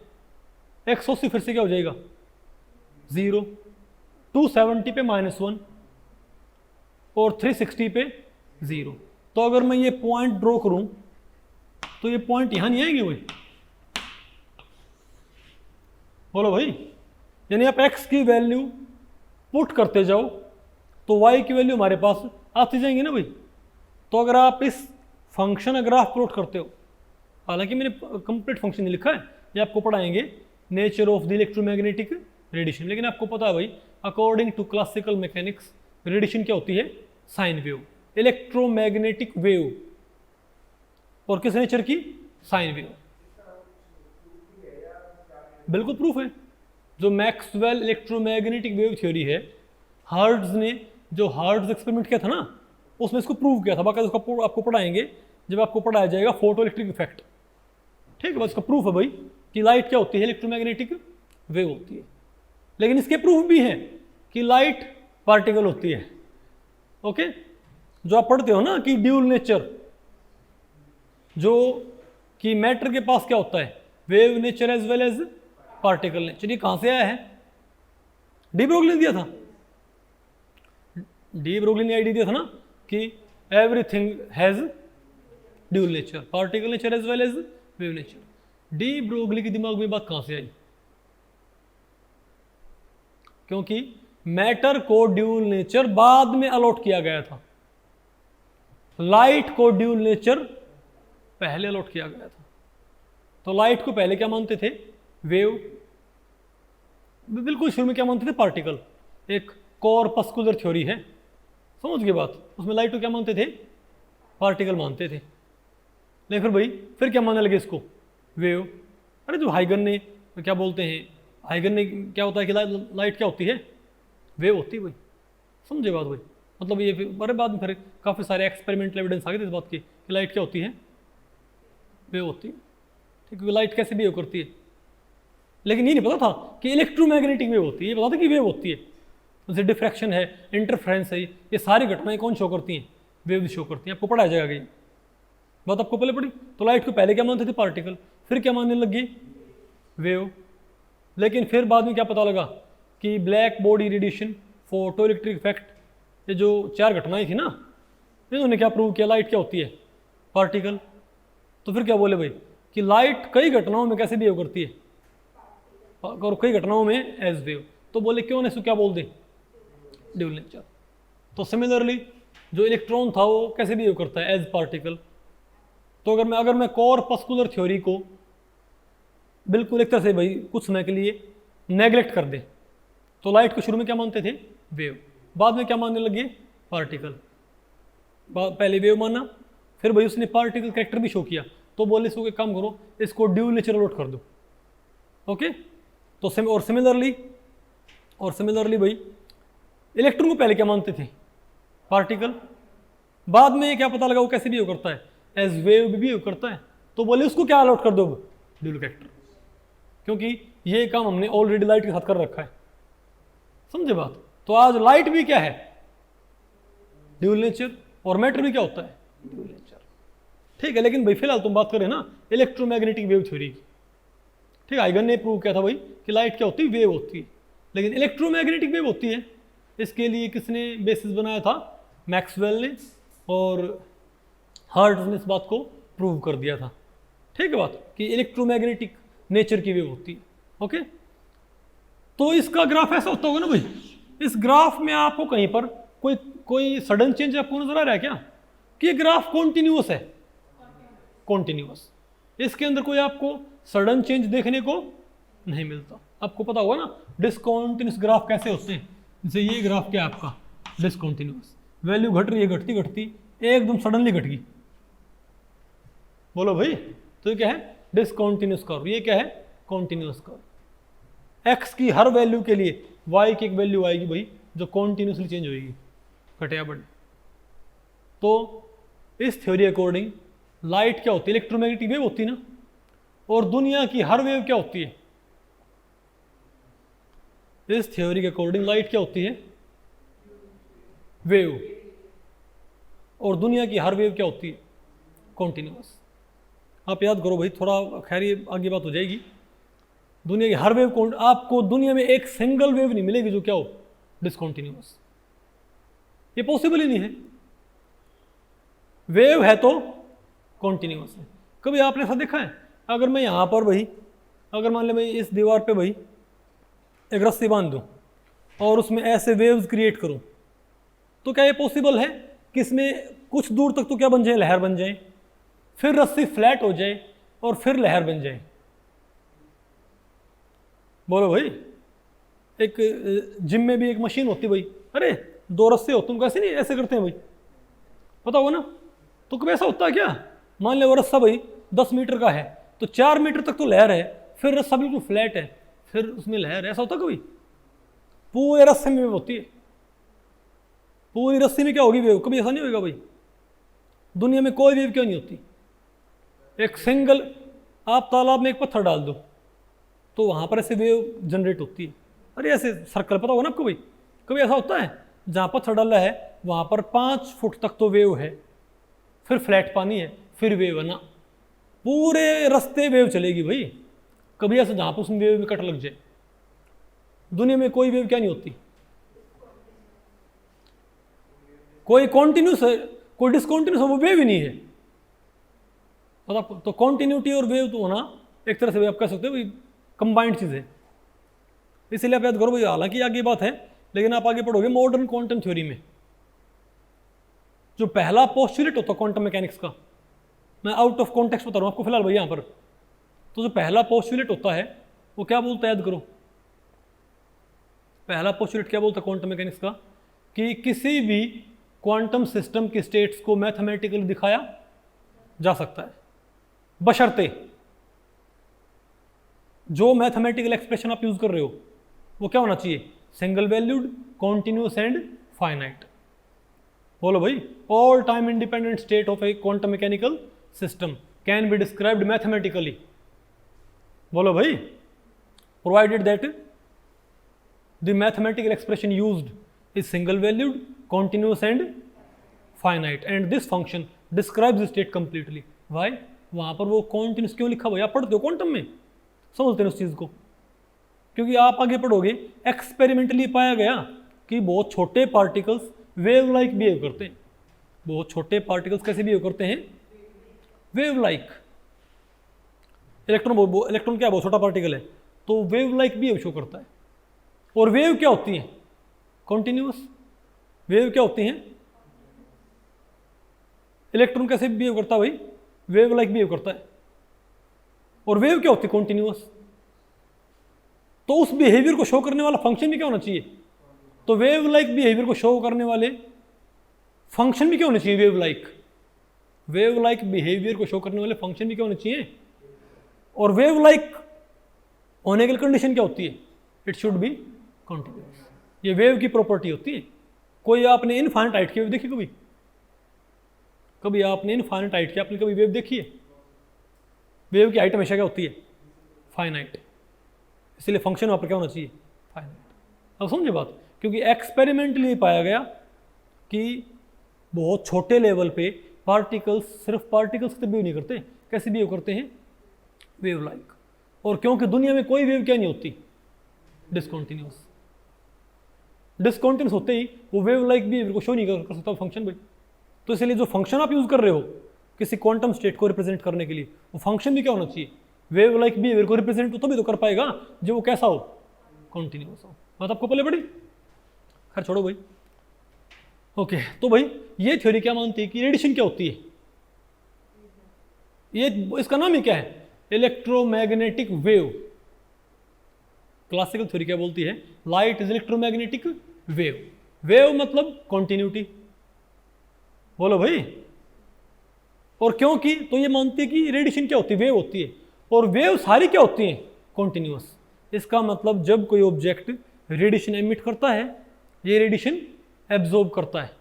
180 फिर से क्या हो जाएगा 0, 270 पे -1 और 360 पे 0। तो अगर मैं ये पॉइंट ड्रॉ करूं तो ये पॉइंट यहां नहीं आएंगे भाई, बोलो भाई। यानी आप x की वैल्यू पुट करते जाओ तो y की वैल्यू हमारे पास आती जाएंगी ना भाई। तो अगर आप इस फंक्शन का ग्राफ प्लॉट करते हो, हालांकि मैंने कंप्लीट फंक्शन नहीं लिखा है, ये आपको पढ़ाएंगे nature of the electromagnetic radiation, लेकिन आपको पता है भाई according to classical mechanics radiation क्या होती है साइन वेव, इलेक्ट्रोमैग्नेटिक वेव, और किस नेचर की साइन वेव। बिल्कुल प्रूफ है, जो मैक्सवेल इलेक्ट्रोमैग्नेटिक वेव थ्योरी है, हर्ट्ज ने जो हर्ट्ज एक्सपेरिमेंट किया था ना, उसमें इसको प्रूव किया था। बाकी उसका आपको पढ़ाएंगे जब आपको पढ़ाया जाएगा फोटो इलेक्ट्रिक इफेक्ट, ठीक है। बस इसका प्रूफ है भाई कि लाइट क्या होती है इलेक्ट्रोमैग्नेटिक वेव होती है। लेकिन इसके प्रूफ भी हैं कि लाइट पार्टिकल होती है, ओके। जो आप पढ़ते हो ना कि ड्यूल नेचर, जो कि मैटर के पास क्या होता है wave nature as well as particle nature, ये कहां से आया है डी ब्रोगली ने दिया था। डी ब्रोगली ने आइडिया दिया था ना कि everything has dual nature, particle nature as well as wave nature. De Broglie के दिमाग में बात कहां से आई? क्योंकि मैटर को ड्यूल नेचर बाद में अलॉट किया गया था, लाइट को ड्यूल नेचर पहले अलॉट किया गया था। तो लाइट को पहले क्या मानते थे वेव, बिल्कुल शुरू में क्या मानते थे पार्टिकल। एक कॉर्पस्कुलर थ्योरी है, समझ गए बात, उसमें लाइट को क्या मानते थे पार्टिकल मानते थे। लेकिन फिर भाई फिर क्या मानने लगे इसको वेव। अरे जो हाइगन ने क्या बोलते हैं, हाइगन ने क्या होता है कि लाइट क्या होती है वेव होती है भाई, समझे बात भाई। मतलब ये बड़े बाद में फिर काफ़ी सारे एक्सपेरिमेंटल एविडेंस आ गए थे इस बात की कि लाइट क्या होती है वेव होती है, ठीक है। लाइट कैसे बिहेव करती है, लेकिन ये नहीं पता था कि इलेक्ट्रोमैग्नेटिक वेव होती है, ये पता था कि वेव होती है। जैसे डिफ्रैक्शन है, इंटरफ्रेंस है, ये सारी घटनाएं कौन शो करती हैं वेव शो करती हैं। आपको पढ़ाया जाएगा ये बात, आपको पहले पढ़ी। तो लाइट को पहले क्या मानते थे पार्टिकल, फिर क्या मानने लग गए वेव। लेकिन फिर बाद में क्या पता लगा कि black body radiation, photo electric effect, ये जो 4 घटनाएं थी ना, इन्होंने क्या प्रूव किया लाइट क्या होती है पार्टिकल। तो फिर क्या बोले भाई कि लाइट कई घटनाओं में कैसे बिहेव करती है और कई घटनाओं में एज वेव। तो बोले क्यों नहीं, क्या बोल दे ड्यूल नेचर। तो सिमिलरली जो इलेक्ट्रॉन था वो कैसे बिहेव करता है एज पार्टिकल। तो अगर मैं कॉर्पस्कुलर थ्योरी को बिल्कुल एक तरह से भाई कुछ समय के लिए नेग्लेक्ट कर दे, तो लाइट को शुरू में क्या मानते थे वेव, बाद में क्या मानने लगे पार्टिकल। पहले वेव माना, फिर भाई उसने पार्टिकल कैरेक्टर भी शो किया, तो बोले इसको एक काम करो इसको ड्यूल नेचर अलॉट कर दो, ओके। तो सिमिलरली भाई इलेक्ट्रॉन को पहले क्या मानते थे पार्टिकल, बाद में क्या पता लगा वो कैसे बिहेव करता है एज वेव भी बिहेव करता है, तो बोले उसको क्या अलॉट कर दो ड्यूल कैरेक्टर, क्योंकि ये काम हमने ऑलरेडी लाइट के साथ कर रखा है, समझे बात। तो आज लाइट भी क्या है ड्यूल नेचर और मैटर भी क्या होता है ड्यूल नेचर, ठीक है। लेकिन भाई फिलहाल तुम बात करें ना इलेक्ट्रोमैग्नेटिक वेव थ्योरी की, ठीक है। हाइगन ने प्रूव किया था भाई कि लाइट क्या होती है वेव होती है, लेकिन इलेक्ट्रोमैग्नेटिक वेव होती है। इसके लिए किसने बेसिस बनाया था मैक्सवेल ने, और हर्ट्ज ने इस बात को प्रूव कर दिया था, ठीक है बात, कि इलेक्ट्रोमैग्नेटिक नेचर की वेव होती है, ओके। तो इसका ग्राफ ऐसा होता होगा ना भाई, इस ग्राफ में आपको कहीं पर कोई सडन चेंज आपको नजर आ रहा है क्या कि ये ग्राफ कॉन्टिन्यूअस है, कॉन्टिन्यूअस, इसके अंदर कोई आपको सडन चेंज देखने को नहीं मिलता। आपको पता होगा ना डिसकॉन्टिन्यूस ग्राफ कैसे होते हैं, जैसे ये ग्राफ क्या है आपका डिसकॉन्टिन्यूस, वैल्यू घट रही है घटती घटती एकदम सडनली घट गई, बोलो भाई। तो ये क्या है डिसकॉन्टिन्यूस कर्व, ये क्या है कॉन्टिन्यूस कर्व। एक्स की हर वैल्यू के लिए वाई की एक वैल्यू आएगी भाई जो कॉन्टिन्यूसली चेंज होगी, घटे या बढ़े। तो इस थ्योरी अकॉर्डिंग लाइट क्या होती है इलेक्ट्रोमैग्नेटिक वेव होती है ना, और दुनिया की हर वेव क्या होती है? इस थ्योरी के अकॉर्डिंग लाइट क्या होती है? वेव। और दुनिया की हर वेव क्या होती है? कॉन्टिन्यूअस। आप याद करो भाई, थोड़ा खैर ये आगे बात हो जाएगी। दुनिया की हर वेव, आपको दुनिया में एक सिंगल वेव नहीं मिलेगी जो क्या हो? डिसकॉन्टिन्यूअस। ये पॉसिबल ही नहीं है। वेव है तो कॉन्टिन्यूअस है। कभी आपने ऐसा देखा है? अगर मैं यहाँ पर भाई, अगर मान ले मैं इस दीवार पे भाई एक रस्सी बांध दूँ और उसमें ऐसे वेव्स क्रिएट करूँ, तो क्या ये पॉसिबल है कि इसमें कुछ दूर तक तो क्या बन जाए? लहर बन जाए, फिर रस्सी फ्लैट हो जाए और फिर लहर बन जाए? बोलो भाई। एक जिम में भी एक मशीन होती है भाई, अरे 2 रस्से होते हैं, कैसे नहीं ऐसे करते हैं भाई, पता होगा ना? तो कभी ऐसा होता है क्या? मान ले वो रस्सा भाई 10 मीटर का है, तो 4 मीटर तक तो लहर है, फिर रस्सा बिल्कुल फ्लैट है, फिर उसमें लहर है, ऐसा होता कभी? पूरे रस्से में वेव होती है। पूरी रस्सी में क्या होगी? वेव। कभी ऐसा नहीं होगा भाई? दुनिया में कोई वेव क्यों नहीं होती? एक सिंगल, आप तालाब में एक पत्थर डाल दो तो वहां पर ऐसे वेव जनरेट होती है। अरे ऐसे सर्कल, पता होगा ना आपको भाई? कभी ऐसा होता है जहां पत्थर डाला है वहां पर 5 फुट तक तो वेव है, फिर फ्लैट पानी है, फिर वेव है ना? पूरे रास्ते वेव चलेगी भाई। कभी ऐसा जहां पर उसमें वेव में कट लग जाए? दुनिया में कोई वेव क्या नहीं होती? कोई कॉन्टिन्यूस है, कोई डिसकॉन्टिन्यूस है, वो वेव ही नहीं है। मतलब तो कॉन्टिन्यूटी और वेव तो होना एक तरह से आप कह सकते हो भाई कंबाइंड चीज है। इसीलिए आप याद करो भाई, हालांकि आगे बात है, लेकिन आप आगे पढ़ोगे मॉडर्न क्वांटम थ्योरी में जो पहला पोस्टुलेट होता है क्वांटम मैकेनिक्स का, मैं आउट ऑफ कॉन्टेक्स्ट बता रहा हूं आपको फिलहाल भाई यहां पर, तो जो पहला पोस्टुलेट होता है वो क्या बोलता है? याद करो, पहला पोस्टुलेट क्या बोलता है क्वांटम मैकेनिक्स का? कि किसी भी क्वांटम सिस्टम की स्टेट्स को मैथमेटिकली दिखाया जा सकता है, बशर्ते जो मैथमेटिकल एक्सप्रेशन आप यूज कर रहे हो वो क्या होना चाहिए? Single valued, continuous and finite. बोलो भाई। All time independent state of A quantum mechanical system can be described mathematically. बोलो भाई। Provided that the mathematical expression used is single valued, continuous and finite, and this function describes the state completely. भाई वहां पर वो continuous क्यों लिखा? भाई आप पढ़ते हो क्वांटम में, समझते हैं उस चीज को, क्योंकि आप आगे पढ़ोगे एक्सपेरिमेंटली पाया गया कि बहुत छोटे पार्टिकल्स वेव लाइक बिहेव करते हैं। बहुत छोटे पार्टिकल्स कैसे बिहेव करते हैं? Wave like. इलेक्ट्रॉन क्या बहुत छोटा पार्टिकल है, तो वेव लाइक बिहेव शो करता है। और वेव क्या होती है? कॉन्टिन्यूअस। वेव क्या होती हैं? इलेक्ट्रॉन कैसे बिहेव करता है भाई? वेव लाइक बिहेव करता है। और वेव क्या होती है? कॉन्टिन्यूअस। तो उस बिहेवियर को शो करने वाला फंक्शन भी क्या होना चाहिए? तो वेव लाइक बिहेवियर को शो करने वाले फंक्शन भी क्या होने चाहिए? Wave like. Wave like behaviour को शो करने वाले फंक्शन भी क्या होने चाहिए? और वेव लाइक होने की कंडीशन क्या होती है? It should be continuous. ये वेव की प्रॉपर्टी होती है। कोई आपने इनफाइनाइट हाइट की वेव देखी कभी? कभी आपने इनफाइनाइट हाइट की आपने कभी वेव देखी है? वेव की हाइट हमेशा क्या होती है? फाइनाइट। इसलिए फंक्शन वहां पर क्या होना चाहिए? फाइनाइट। अब समझे बात? क्योंकि एक्सपेरिमेंटली पाया गया कि बहुत छोटे लेवल पे पार्टिकल्स सिर्फ पार्टिकल्स से बिहेव नहीं करते, कैसे बिहेव करते हैं? Wave like. और क्योंकि दुनिया में कोई वेव क्या नहीं होती? डिसकॉन्टिन्यूस। डिसकॉन्टिन्यूस होते ही वो वेव लाइक बिहेवियर को शो नहीं कर सकता फंक्शन भाई। तो इसलिए जो फंक्शन आप यूज कर रहे हो किसी क्वांटम स्टेट को रिप्रेजेंट करने के लिए, वो फंक्शन भी क्या होना चाहिए? वेव लाइक बिहेवियर को रिप्रेजेंट तो तभी तो कर पाएगा जो वो कैसा हो? कॉन्टिन्यूस हो। बात आपको पहले पड़ी? खैर छोड़ो भाई। ओके, तो भाई ये थ्योरी क्या मानती है कि रेडिएशन क्या होती है? ये इसका नाम ही क्या है? Electromagnetic wave. क्लासिकल थ्योरी क्या बोलती है? Light is electromagnetic wave. Wave मतलब कॉन्टिन्यूटी। बोलो भाई। और क्योंकि तो ये मानती है कि रेडिएशन क्या होती है? वेव होती है। और वेव सारी क्या होती है? कॉन्टिन्यूअस। इसका मतलब जब कोई ऑब्जेक्ट रेडिएशन एमिट करता है, ये रेडिएशन एब्जॉर्ब करता है,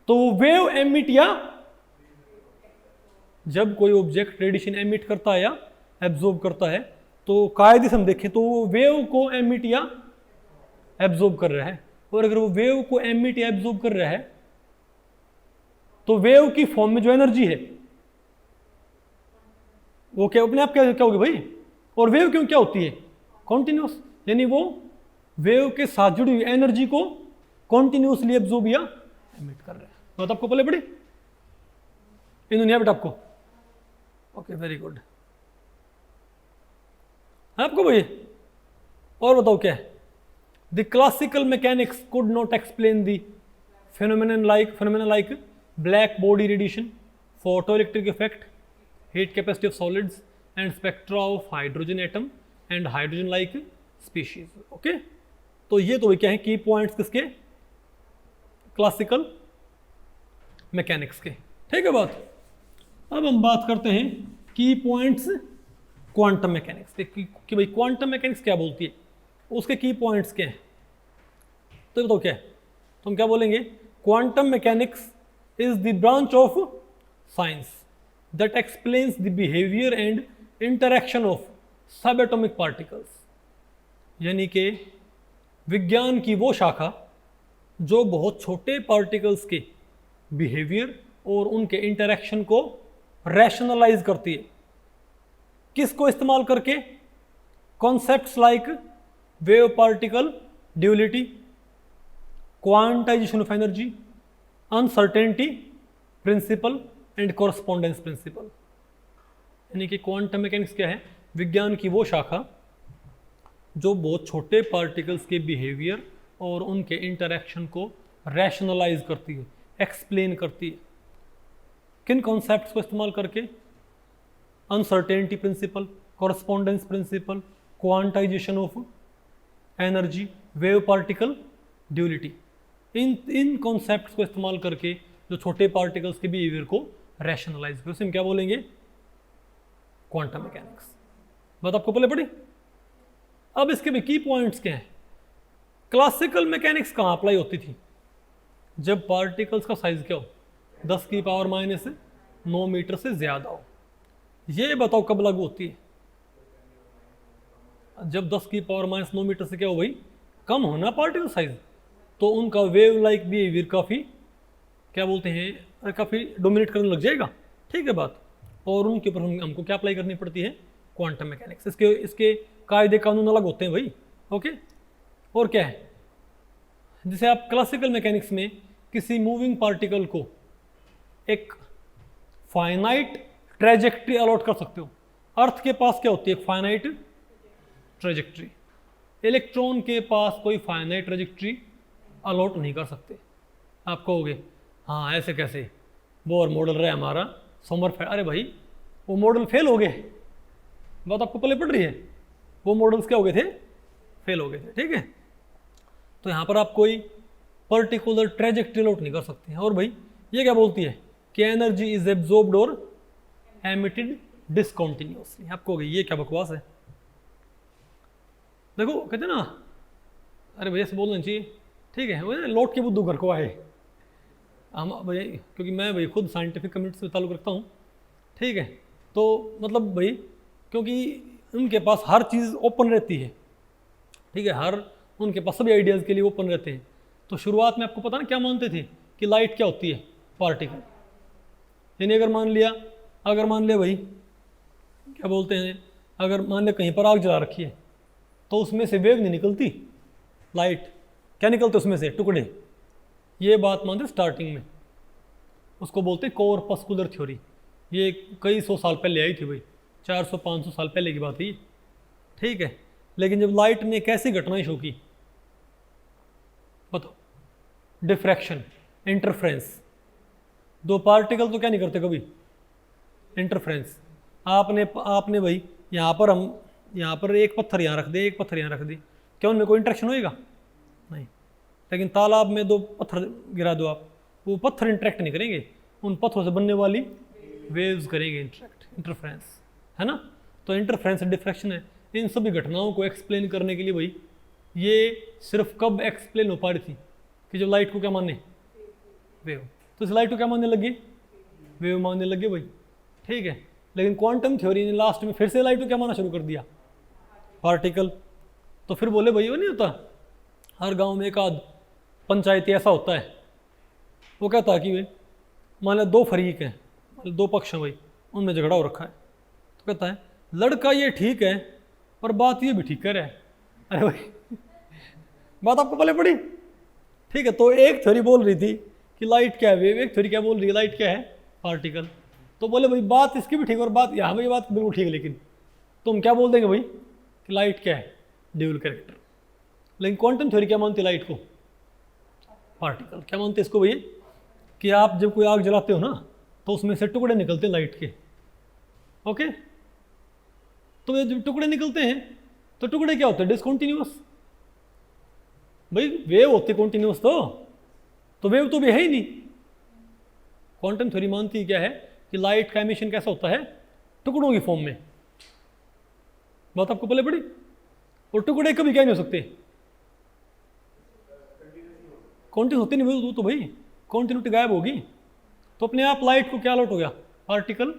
तो वेव एमिट या जब कोई ऑब्जेक्ट रेडिएशन एमिट करता है या एब्जॉर्ब करता है, तो कायदे से हम देखें तो वो वेव को एमिट या एब्जॉर्ब कर रहा है। और अगर वो वेव को एमिट या एब्जॉर्ब कर रहा है तो वेव की फॉर्म में जो एनर्जी है वो क्या अपने आप क्या क्या होगी भाई। और वेव क्यों क्या होती है, कॉन्टिन्यूस, यानी वो वेव के साथ जुड़ी हुई एनर्जी को कॉन्टिन्यूसली एब्जॉर्ब या एमिट कर रहा है। बात आपको पहले पड़ी इन दुनिया बेटा आपको? Okay very good. आपको भाई और बताओ क्या है? The classical mechanics could not explain the phenomena like black body radiation, photoelectric effect, heat capacity of solids and spectra of hydrogen atom and hydrogen like species. Okay तो ये तो क्या है की पॉइंट्स किसके, क्लासिकल मैकेनिक्स के। ठीक है बात। अब हम बात करते हैं की पॉइंट्स क्वांटम मैकेनिक्स के कि भाई क्वांटम मैकेनिक्स क्या बोलती है, उसके की पॉइंट्स क्या हैं। तो बताओ क्या है, तो हम क्या बोलेंगे, quantum mechanics is the branch of science that explains the behavior and interaction of subatomic particles। यानी कि विज्ञान की वो शाखा जो बहुत छोटे पार्टिकल्स के बिहेवियर और उनके इंटरेक्शन को रैशनलाइज करती है। किसको इस्तेमाल करके, concepts like wave particle duality, quantisation of energy, uncertainty principle and correspondence principle. यानी कि क्वांटम मैकेनिक्स क्या है, विज्ञान की वो शाखा जो बहुत छोटे पार्टिकल्स के बिहेवियर और उनके इंटरेक्शन को रैशनलाइज करती है, एक्सप्लेन करती है। किन कॉन्सेप्ट्स को इस्तेमाल करके, uncertainty principle, correspondence principle, quantisation of energy, wave particle duality. इन कॉन्सेप्ट्स को इस्तेमाल करके जो छोटे पार्टिकल्स के बिहेवियर को रैशनलाइज करो, उसे हम क्या बोलेंगे, क्वांटम मैकेनिक्स। बात आपको पहले पड़ी। अब इसके भी की पॉइंट्स क्या हैं। क्लासिकल मैकेनिक्स कहाँ अप्लाई होती थी, जब पार्टिकल्स का साइज क्या हो, 10 की पावर माइनस 9 मीटर से ज्यादा हो। ये बताओ कब लागू होती है, जब 10 की पावर माइनस 9 मीटर से क्या हो भाई, कम होना पार्टिकल साइज, तो उनका वेव लाइक बिहेवियर काफ़ी क्या बोलते हैं, काफ़ी डोमिनेट करने लग जाएगा। ठीक है बात। और उनके ऊपर हमको क्या अप्लाई करनी पड़ती है, क्वांटम मैकेनिक्स। इसके कायदे कानून अलग होते हैं भाई। ओके और क्या है, जैसे आप क्लासिकल मैकेनिक्स में किसी मूविंग पार्टिकल को एक फाइनाइट ट्रेजेक्ट्री अलॉट कर सकते हो। अर्थ के पास क्या होती है, फाइनाइट ट्रेजेक्ट्री। इलेक्ट्रॉन के पास कोई फाइनाइट ट्रेजेक्ट्री अलॉट नहीं कर सकते। आप कहोगे हाँ ऐसे कैसे, बोर मॉडल रहा हमारा समरफेल्ड। अरे भाई वो मॉडल फेल हो गए, बात आपको पहले पड़ रही है, वो मॉडल्स क्या हो गए थे, फेल हो गए थे। ठीक है, तो यहाँ पर आप कोई पर्टिकुलर ट्रेजेक्ट्री अलॉट नहीं कर सकते हैं। और भाई ये क्या बोलती है कि एनर्जी इज एब्जॉर्ब्ड और एमिटेड डिसकॉन्टिन्यूसली। आप कहोगे ये क्या बकवास है। देखो कहते ना, अरे भैया से बोलना चाहिए। ठीक है, वो लौट के बुद्धू घर को आए हम भैया, क्योंकि मैं भाई खुद साइंटिफिक कम्युनिटी से ताल्लुक़ रखता हूँ। ठीक है, तो मतलब भाई क्योंकि उनके पास हर चीज़ ओपन रहती है। ठीक है, हर उनके पास सभी आइडियाज़ के लिए ओपन रहते हैं। तो शुरुआत में आपको पता ना क्या मानते थे कि लाइट क्या होती है, पार्टिकल। यानी अगर मान लिया भाई क्या बोलते हैं, अगर मान लिया कहीं पर आग जला रखी है तो उसमें से वेव नहीं निकलती, लाइट क्या निकलते उसमें से, टुकड़े। ये बात मानते स्टार्टिंग में, उसको बोलते कॉर्पस्कुलर थ्योरी। ये कई सौ साल पहले आई थी भाई, 400-500 साल पहले की बात है। ठीक है, लेकिन जब लाइट ने कैसी घटनाएं शो की बताओ, डिफ्रैक्शन, इंटरफ्रेंस। दो पार्टिकल तो क्या नहीं करते कभी, इंटरफ्रेंस। आपने भाई यहाँ पर एक पत्थर यहाँ रख दे, एक पत्थर यहाँ रख दे, क्या उनमें कोई इंटरेक्शन होएगा, नहीं। लेकिन तालाब में 2 पत्थर गिरा दो आप, वो पत्थर इंटरेक्ट नहीं करेंगे, उन पत्थरों से बनने वाली वेव्स करेंगे इंटरफ्रेंस, है ना। तो इंटरफ्रेंस डिफ्रैक्शन है। इन सभी घटनाओं को एक्सप्लेन करने के लिए भाई ये सिर्फ कब एक्सप्लेन हो पा रही थी कि जब लाइट को क्या मानने, वेव। तो इस लाइट को क्या मानने लगे, वेव मानने लगे भाई। ठीक है, लेकिन क्वांटम थ्योरी ने लास्ट में फिर से लाइट को क्या मानना शुरू कर दिया, पार्टिकल। तो फिर बोले भाई वो नहीं होता, हर गांव में एक आध पंचायती ऐसा होता है, वो कहता है कि भाई मान लो दो फरीक हैं, दो पक्ष हैं भाई, उनमें झगड़ा हो रखा है, तो कहता है लड़का ये ठीक है पर बात ये भी ठीक कर रहा है। अरे भाई बात आपको पहले पड़ी, ठीक है। तो एक थ्योरी बोल रही थी कि लाइट क्या है वेव, एक थ्योरी क्या बोल रही है लाइट क्या है पार्टिकल। तो बोले भाई बात इसकी भी ठीक है और बात यहाँ भाई बात बिल्कुल ठीक है, लेकिन तुम क्या बोल देंगे भाई कि लाइट क्या है ड्यूल कैरेक्टर। लेकिन क्वांटम थ्योरी क्या मानती है लाइट को, पार्टिकल। क्या मानते हैं इसको भैया कि आप जब कोई आग जलाते हो ना तो उसमें से टुकड़े निकलते हैं लाइट के, ओके। तो ये जब टुकड़े निकलते हैं तो टुकड़े क्या होते हैं, डिसकंटिन्यूअस। भाई वेव होती है कॉन्टिन्यूअस, तो वेव तो भी है ही नहीं। क्वांटम थ्योरी मानती है क्या है कि लाइट का एमिशन कैसा होता है, टुकड़ों की फॉर्म में। बात आपको पहले पड़ी। और टुकड़े कभी क्या नहीं हो सकते, कॉन्टिन्यूस होती नहीं, वो तो भाई कॉन्टिन्यूटी गायब होगी। तो अपने आप लाइट को क्या अलर्ट हो गया, पार्टिकल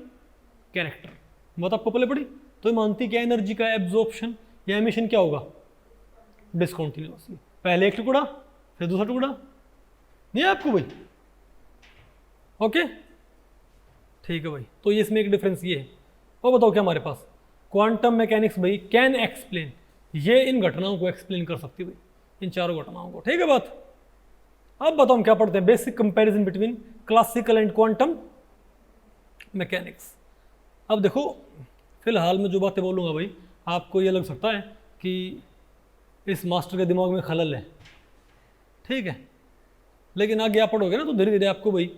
कैरेक्टर। बात आपको पहले पड़ी। तो ये मानती है कि एनर्जी का एब्जॉर्प्शन या एमिशन क्या होगा, डिसकंटिन्यूअसली। पहले एक टुकड़ा फिर दूसरा टुकड़ा, नहीं है आपको भाई, ओके ठीक है भाई। तो ये इसमें एक डिफरेंस ये है। और बताओ क्या हमारे पास क्वांटम मैकेनिक्स भाई कैन एक्सप्लेन, ये इन घटनाओं को एक्सप्लेन कर सकती है भाई, इन चारों घटनाओं को, ठीक है बात। अब बताओ हम क्या पढ़ते हैं, basic comparison between classical and quantum mechanics. अब देखो फिलहाल मैं जो बातें बोलूँगा भाई आपको ये लग सकता है कि इस मास्टर के दिमाग में खलल है, ठीक है। लेकिन आगे आप पढ़ोगे ना तो धीरे धीरे आपको भाई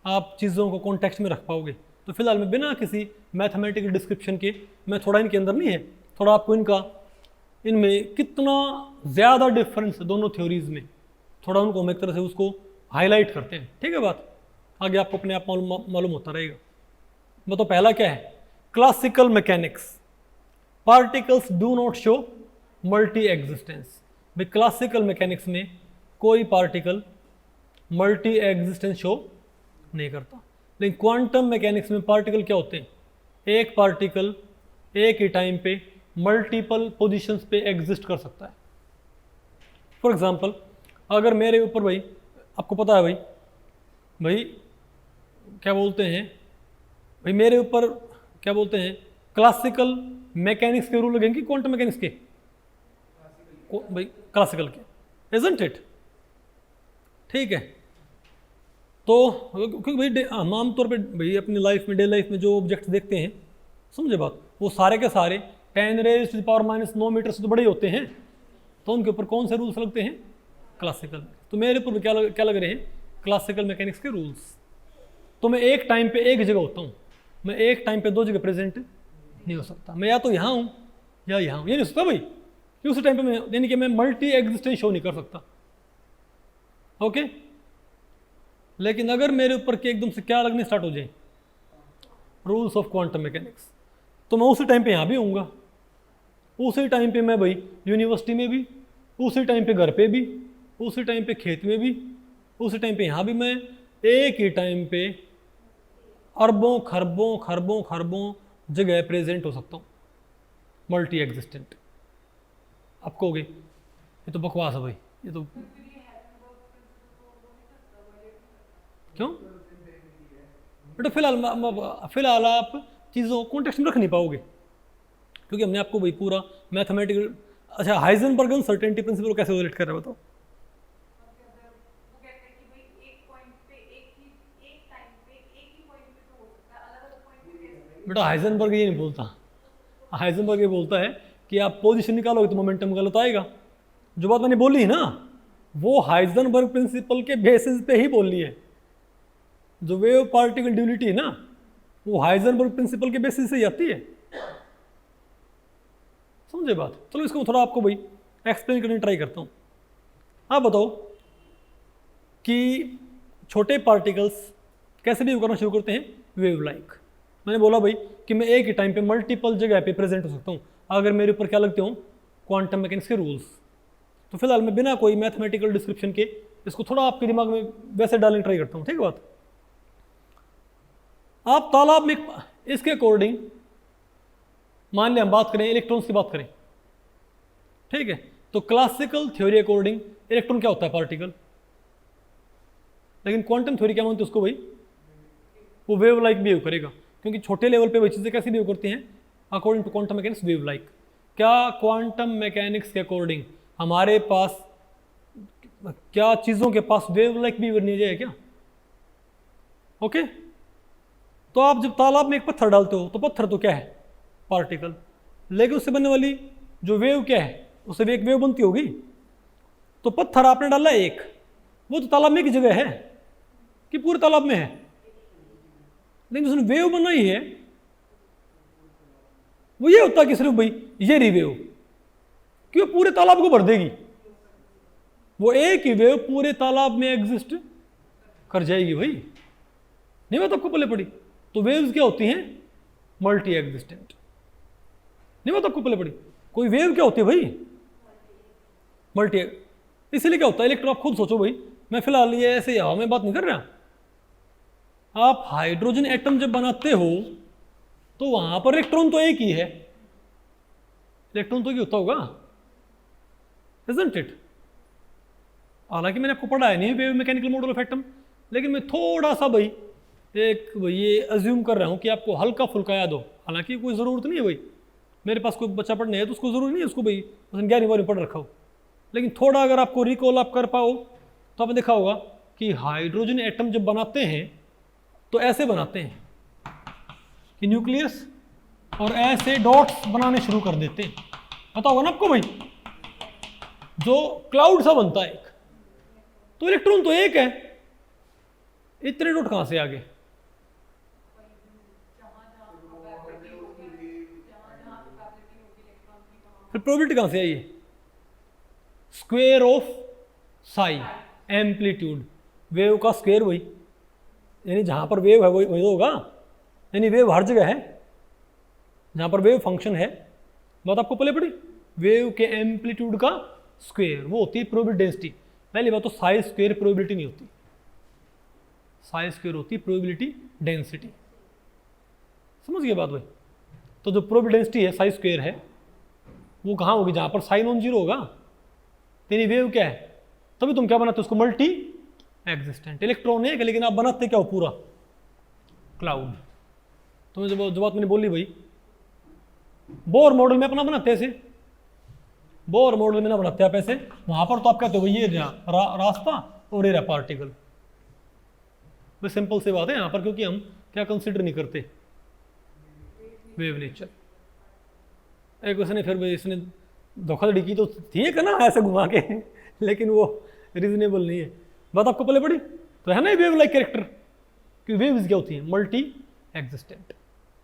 आप चीज़ों को कॉन्टेक्स्ट में रख पाओगे। तो फिलहाल मैं बिना किसी मैथमेटिकल डिस्क्रिप्शन के, मैं थोड़ा इनके अंदर नहीं है, थोड़ा आपको इनमें कितना ज़्यादा डिफरेंस है दोनों थ्योरीज में, थोड़ा उनको हम एक तरह से उसको हाईलाइट करते हैं, ठीक है बात। आगे आपको अपने आप मालूम होता रहेगा। मतलब पहला क्या है, classical mechanics, particles do not show multi existence. भाई क्लासिकल मैकेनिक्स में कोई पार्टिकल मल्टी एग्जिस्टेंस शो नहीं करता। लेकिन क्वांटम मैकेनिक्स में पार्टिकल क्या होते हैं, एक पार्टिकल एक ही टाइम पे मल्टीपल पोजीशंस पे एग्जिस्ट कर सकता है। फॉर एग्जांपल अगर मेरे ऊपर भाई, आपको पता है भाई क्या बोलते हैं भाई, मेरे ऊपर क्या बोलते हैं, क्लासिकल मैकेनिक्स के रूल लगेंगे क्वांटम मैकेनिक्स के, भाई क्लासिकल के, इजंट इट, ठीक है। तो क्योंकि भाई हम आमतौर पे भाई अपनी लाइफ में, डेली लाइफ में जो ऑब्जेक्ट्स देखते हैं, समझे बात, वो सारे के सारे 10⁻⁻⁹ मीटर से तो बड़े होते हैं। तो उनके ऊपर कौन से रूल्स लगते हैं, क्लासिकल। तो मेरे ऊपर क्या लग रहे हैं, क्लासिकल मैकेनिक्स के रूल्स। तो मैं एक टाइम पे एक जगह होता हूँ, मैं एक टाइम पे दो जगह प्रेजेंट नहीं हो सकता। मैं या तो यहाँ हूँ या यहाँ हूँ, ये नहीं हो सकता भाई कि उस टाइम पे मैं, यानी कि मैं मल्टी एग्जिस्टेंस शो नहीं कर सकता, ओके। लेकिन अगर मेरे ऊपर के एकदम से क्या लगने स्टार्ट हो जाए, रूल्स ऑफ क्वांटम मैकेनिक्स, तो मैं उसी टाइम पे यहाँ भी होऊंगा, उसी टाइम पे मैं भाई यूनिवर्सिटी में भी, उसी टाइम पे घर पे भी, उसी टाइम पे खेत में भी, उसी टाइम पे यहाँ भी मैं एक ही टाइम पे अरबों खरबों खरबों खरबों जगह प्रेजेंट हो सकता हूँ, मल्टी एग्जिस्टेंट। आप कहोगे ये तो बकवास है भाई, ये तो क्यों बेटा, फिलहाल आप चीज़ों को कॉन्टेक्स्ट में रख नहीं पाओगे, क्योंकि हमने आपको भाई पूरा मैथमेटिकल। अच्छा, हाइजेनबर्ग अनसर्टेनिटी प्रिंसिपल कैसे रिलेट कर रहा है बताओ। बेटा हाइजेनबर्ग ये नहीं बोलता, हाइजेनबर्ग ये बोलता है कि आप पोजीशन निकालोगे तो मोमेंटम गलत आएगा। जो बात मैंने बोली ना वो हाइजेनबर्ग प्रिंसिपल के बेसिस पे ही बोली है। जो वेव पार्टिकल ड्यूलिटी है ना वो हाइजेनबर्ग प्रिंसिपल के बेसिस से ही आती है, समझे बात। चलो इसको थोड़ा आपको भाई एक्सप्लेन करने ट्राई करता हूँ। आप बताओ कि छोटे पार्टिकल्स कैसे बिहेव करना शुरू करते हैं, वेव लाइक। मैंने बोला भाई कि मैं एक ही टाइम पे मल्टीपल जगह पे प्रेजेंट हो सकता हूँ अगर मेरे ऊपर क्या लगते हो, क्वांटम मैकेनिक्स के रूल्स। तो फिलहाल मैं बिना कोई मैथमेटिकल डिस्क्रिप्शन के इसको थोड़ा आपके दिमाग में वैसे डालने ट्राई करता हूँ, ठीक है बात। आप तालाब में इसके अकॉर्डिंग मान लिया हम बात करें इलेक्ट्रॉन्स की बात करें, ठीक है, तो क्लासिकल थ्योरी अकॉर्डिंग इलेक्ट्रॉन क्या होता है? पार्टिकल। लेकिन क्वांटम थ्योरी क्या मानते हैं उसको भाई? वो वेव लाइक बिहेव करेगा, क्योंकि छोटे लेवल पे वही चीज़ें कैसे बिहेव करती हैं? According to quantum mechanics wave like. क्या क्वांटम मैकेनिक्स के अकॉर्डिंग हमारे पास क्या चीज़ों के पास वेव लाइक बिहेवियर नहीं जाए क्या? ओके, तो आप जब तालाब में एक पत्थर डालते हो तो पत्थर तो क्या है? पार्टिकल। लेकिन उससे बनने वाली जो वेव क्या है? उससे एक वेव बनती होगी। तो पत्थर आपने डाला एक, वो तो तालाब में की जगह है कि पूरे तालाब में है, लेकिन उसने वेव बनाई है वो ये होता कि सिर्फ भाई ये रही वेव, क्यों पूरे तालाब को भर देगी? वो एक ही वेव पूरे तालाब में एग्जिस्ट कर जाएगी भाई। नहीं बात आपको पहले पड़ी? तो वेव्स क्या होती हैं? Multi existent. नहीं बात आपको पहले पड़ी? कोई वेव क्या होती है भाई? मल्टी। इसलिए क्या होता है इलेक्ट्रॉन, आप खुद सोचो भाई, मैं फिलहाल ये ऐसे हवा में बात नहीं कर रहा, आप हाइड्रोजन एटम जब बनाते हो तो वहां पर इलेक्ट्रॉन तो एक ही है, इलेक्ट्रॉन तो एक ही होता होगा, isn't it? हालांकि मैंने आपको पढ़ाया नहीं wave mechanical model of atom, लेकिन मैं थोड़ा सा भाई ये अज्यूम कर रहा हूँ कि आपको हल्का फुल्का याद हो। हालांकि कोई ज़रूरत नहीं है भाई, मेरे पास कोई बच्चा पढ़ने है तो उसको ज़रूरी नहीं है उसको भाई उसने 11वीं में पढ़ रखा हो, लेकिन थोड़ा अगर आपको रिकॉल आप कर पाओ तो आपने देखा होगा कि हाइड्रोजन एटम जब बनाते हैं तो ऐसे बनाते हैं कि न्यूक्लियस और ऐसे डॉट्स बनाने शुरू कर देते हैं। पता होगा ना आपको भाई, जो क्लाउड सा बनता है एक, तो इलेक्ट्रॉन तो एक है, इतने डॉट कहां से आ गए? फिर प्रोबेबिलिटी कहां से आई है? Square of Sai, amplitude, wave का स्क्वायर वही, यानी जहां पर वेव है वही वही तो होगा, यानी वेव हर जगह है जहां पर वेव फंक्शन है। बात आपको पहले पड़ी? वेव के एम्पलीट्यूड का स्क्वायर वो होती है प्रोबेबिलिटी डेंसिटी। पहली बात तो साई स्क्वायर प्रोबेबिलिटी नहीं होती, साई स्क्वायर होती है प्रोबेबिलिटी डेंसिटी। समझ गए बात भाई? तो जो प्रोबेबिलिटी डेंसिटी है साई स्क्वायर है वो कहाँ होगी? जहाँ पर साइन नॉन जीरो होगा, तेरी वेव क्या है? तभी तुम क्या बनाते हो उसको? Multi existent. इलेक्ट्रॉन है लेकिन आप बनाते क्या हो? पूरा क्लाउड। तो जो बात मैंने बोली भाई, बोर मॉडल में अपना बनाते ऐसे, बोर मॉडल में ना बनाते आप ऐसे, वहां पर तो आप कहते हो भाई ये रास्ता और ये पार्टिकल। बस सिंपल सी बात है यहाँ पर, क्योंकि हम क्या कंसिडर नहीं करते? Wave nature. एक उसने फिर इसने धोखाधड़ी की तो ठीक है ना ऐसे घुमा के, लेकिन वो रीजनेबल नहीं है। बात आपको पहले पड़ी? तो है ना वेव लाइक कैरेक्टर, कि वेव्स क्या होती है? Multi existent.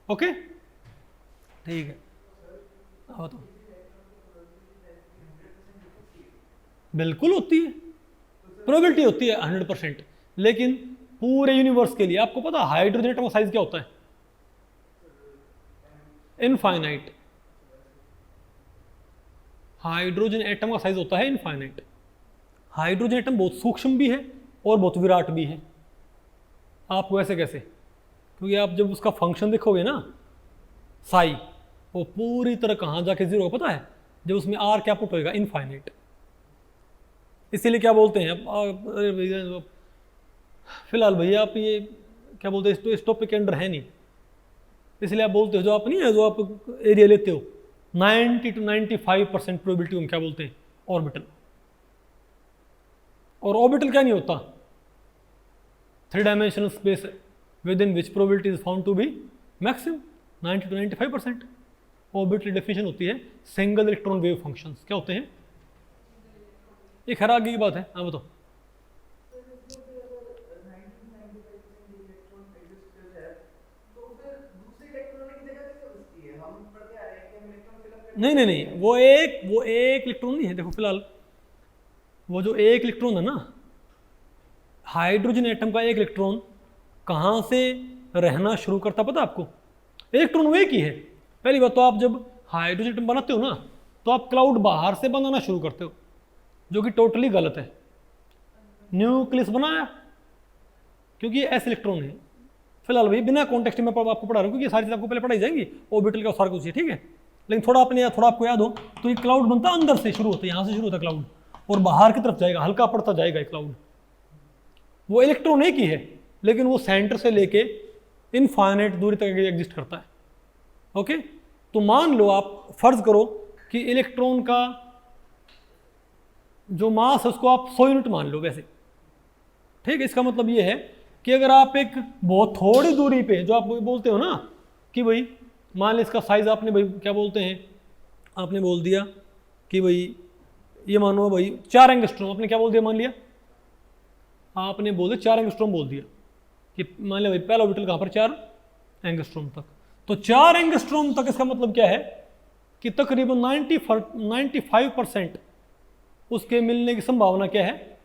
ओके ठीक है, हाँ तो बिल्कुल होती है, प्रोबेबिलिटी होती है 100%, लेकिन पूरे यूनिवर्स के लिए आपको पता हाइड्रोजन एटम का साइज क्या होता है? इनफाइनाइट। हाइड्रोजन एटम का साइज होता है इनफाइनाइट। हाइड्रोजन एटम बहुत सूक्ष्म भी है और बहुत विराट भी है। आपको ऐसे कैसे? क्योंकि आप जब उसका फंक्शन देखोगे ना साई, वो पूरी तरह कहाँ जाके जीरो पता है? जब उसमें आर क्या पुट होएगा? इनफाइनाइट। इसीलिए क्या बोलते हैं फिलहाल भैया आप ये क्या बोलते हैं, इस टॉपिक के अंदर है नहीं, इसलिए आप बोलते हो जो आप नहीं है, जो आप एरिया लेते हो 90 to 95% प्रोबेबिलिटी हम क्या बोलते हैं? ऑर्बिटल। और ऑर्बिटल क्या नहीं होता? 3 dimensional space within which probability is found to be maximum 90 to 95%। Orbital definition होती है सिंगल इलेक्ट्रॉन वेव फंक्शंस। क्या होते हैं? ये खैर आगे की बात है। हाँ बताओ। नहीं नहीं नहीं, वो एक इलेक्ट्रॉन नहीं है। देखो फिलहाल वो जो एक इलेक्ट्रॉन है ना, हाइड्रोजन एटम का एक इलेक्ट्रॉन कहाँ से रहना शुरू करता पता आपको? इलेक्ट्रॉन वो एक ही है। पहली बात तो आप जब हाइड्रोजन एटम बनाते हो ना तो आप क्लाउड बाहर से बनाना शुरू करते हो, जो कि टोटली गलत है। न्यूक्लियस बनाया क्योंकि एस इलेक्ट्रॉन है, फिलहाल भाई बिना कॉन्टेक्स्ट में आपको पढ़ा रहा हूँ, क्योंकि ये सारी चीज़ आपको पहले पढ़ाई जाएंगी ऑर्बिटल का सारा कुछ है, ठीक है। लेकिन थोड़ा आपको याद हो तो ये क्लाउड बनता है अंदर से शुरू होता है, यहाँ से शुरू होता है क्लाउड, और बाहर की तरफ जाएगा, हल्का पड़ता जाएगा ये क्लाउड। वो इलेक्ट्रॉन एक ही है, लेकिन वो सेंटर से लेके इनफाइनाइट दूरी तक एग्जिस्ट करता है। ओके, तो मान लो आप फर्ज करो कि इलेक्ट्रॉन का जो मास है उसको आप 100 यूनिट मान लो वैसे, ठीक है। इसका मतलब ये है कि अगर आप एक बहुत थोड़ी दूरी पे, जो आप बोलते हो ना कि भाई मान लो इसका साइज आपने भाई क्या बोलते हैं, आपने बोल दिया कि भाई ये मानो भाई 4 एंगस्ट्रॉम, आपने क्या बोल दिया, मान लिया आपने बोल दिया 4 एंगस्ट्रॉम बोल दिया कि मान लिया भाई पहला ऑर्बिटल कहाँ पर 4 एंगस्ट्रॉम तक, तो 4 एंगस्ट्रॉम तक इसका मतलब क्या है कि तकरीबन 95% उसके मिलने की संभावना क्या है,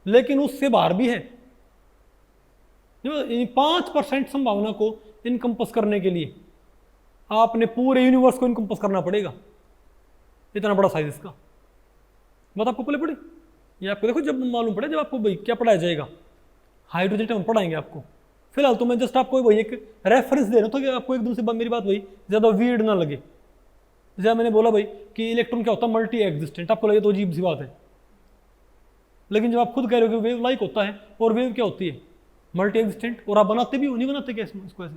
लेकिन उससे बाहर भी है। 5% संभावना को इनकम्पस करने के लिए आपने पूरे यूनिवर्स को इनकम्पस करना पड़ेगा, इतना बड़ा साइज इसका। बात आपको पहले पड़ी, ये आपको देखो जब मालूम पड़े, जब आपको भाई क्या पढ़ाया जाएगा, हाइड्रोजन एटम पढ़ाएंगे आपको। फिलहाल तो मैं जस्ट आपको भाई एक रेफरेंस दे रहा हूँ, तो आपको एकदम से मेरी बात भाई ज़्यादा वीर्ड ना लगे। जैसे मैंने बोला भाई कि इलेक्ट्रॉन क्या होता है, मल्टी एग्जिस्टेंट, आपको लगे तो अजीब सी बात है, लेकिन जब आप खुद कह रहे हो कि वेव लाइक होता है, और वेव क्या होती है, मल्टी एग्जिस्टेंट, और आप बनाते भी हो, नहीं बनाते क्या इसको ऐसे,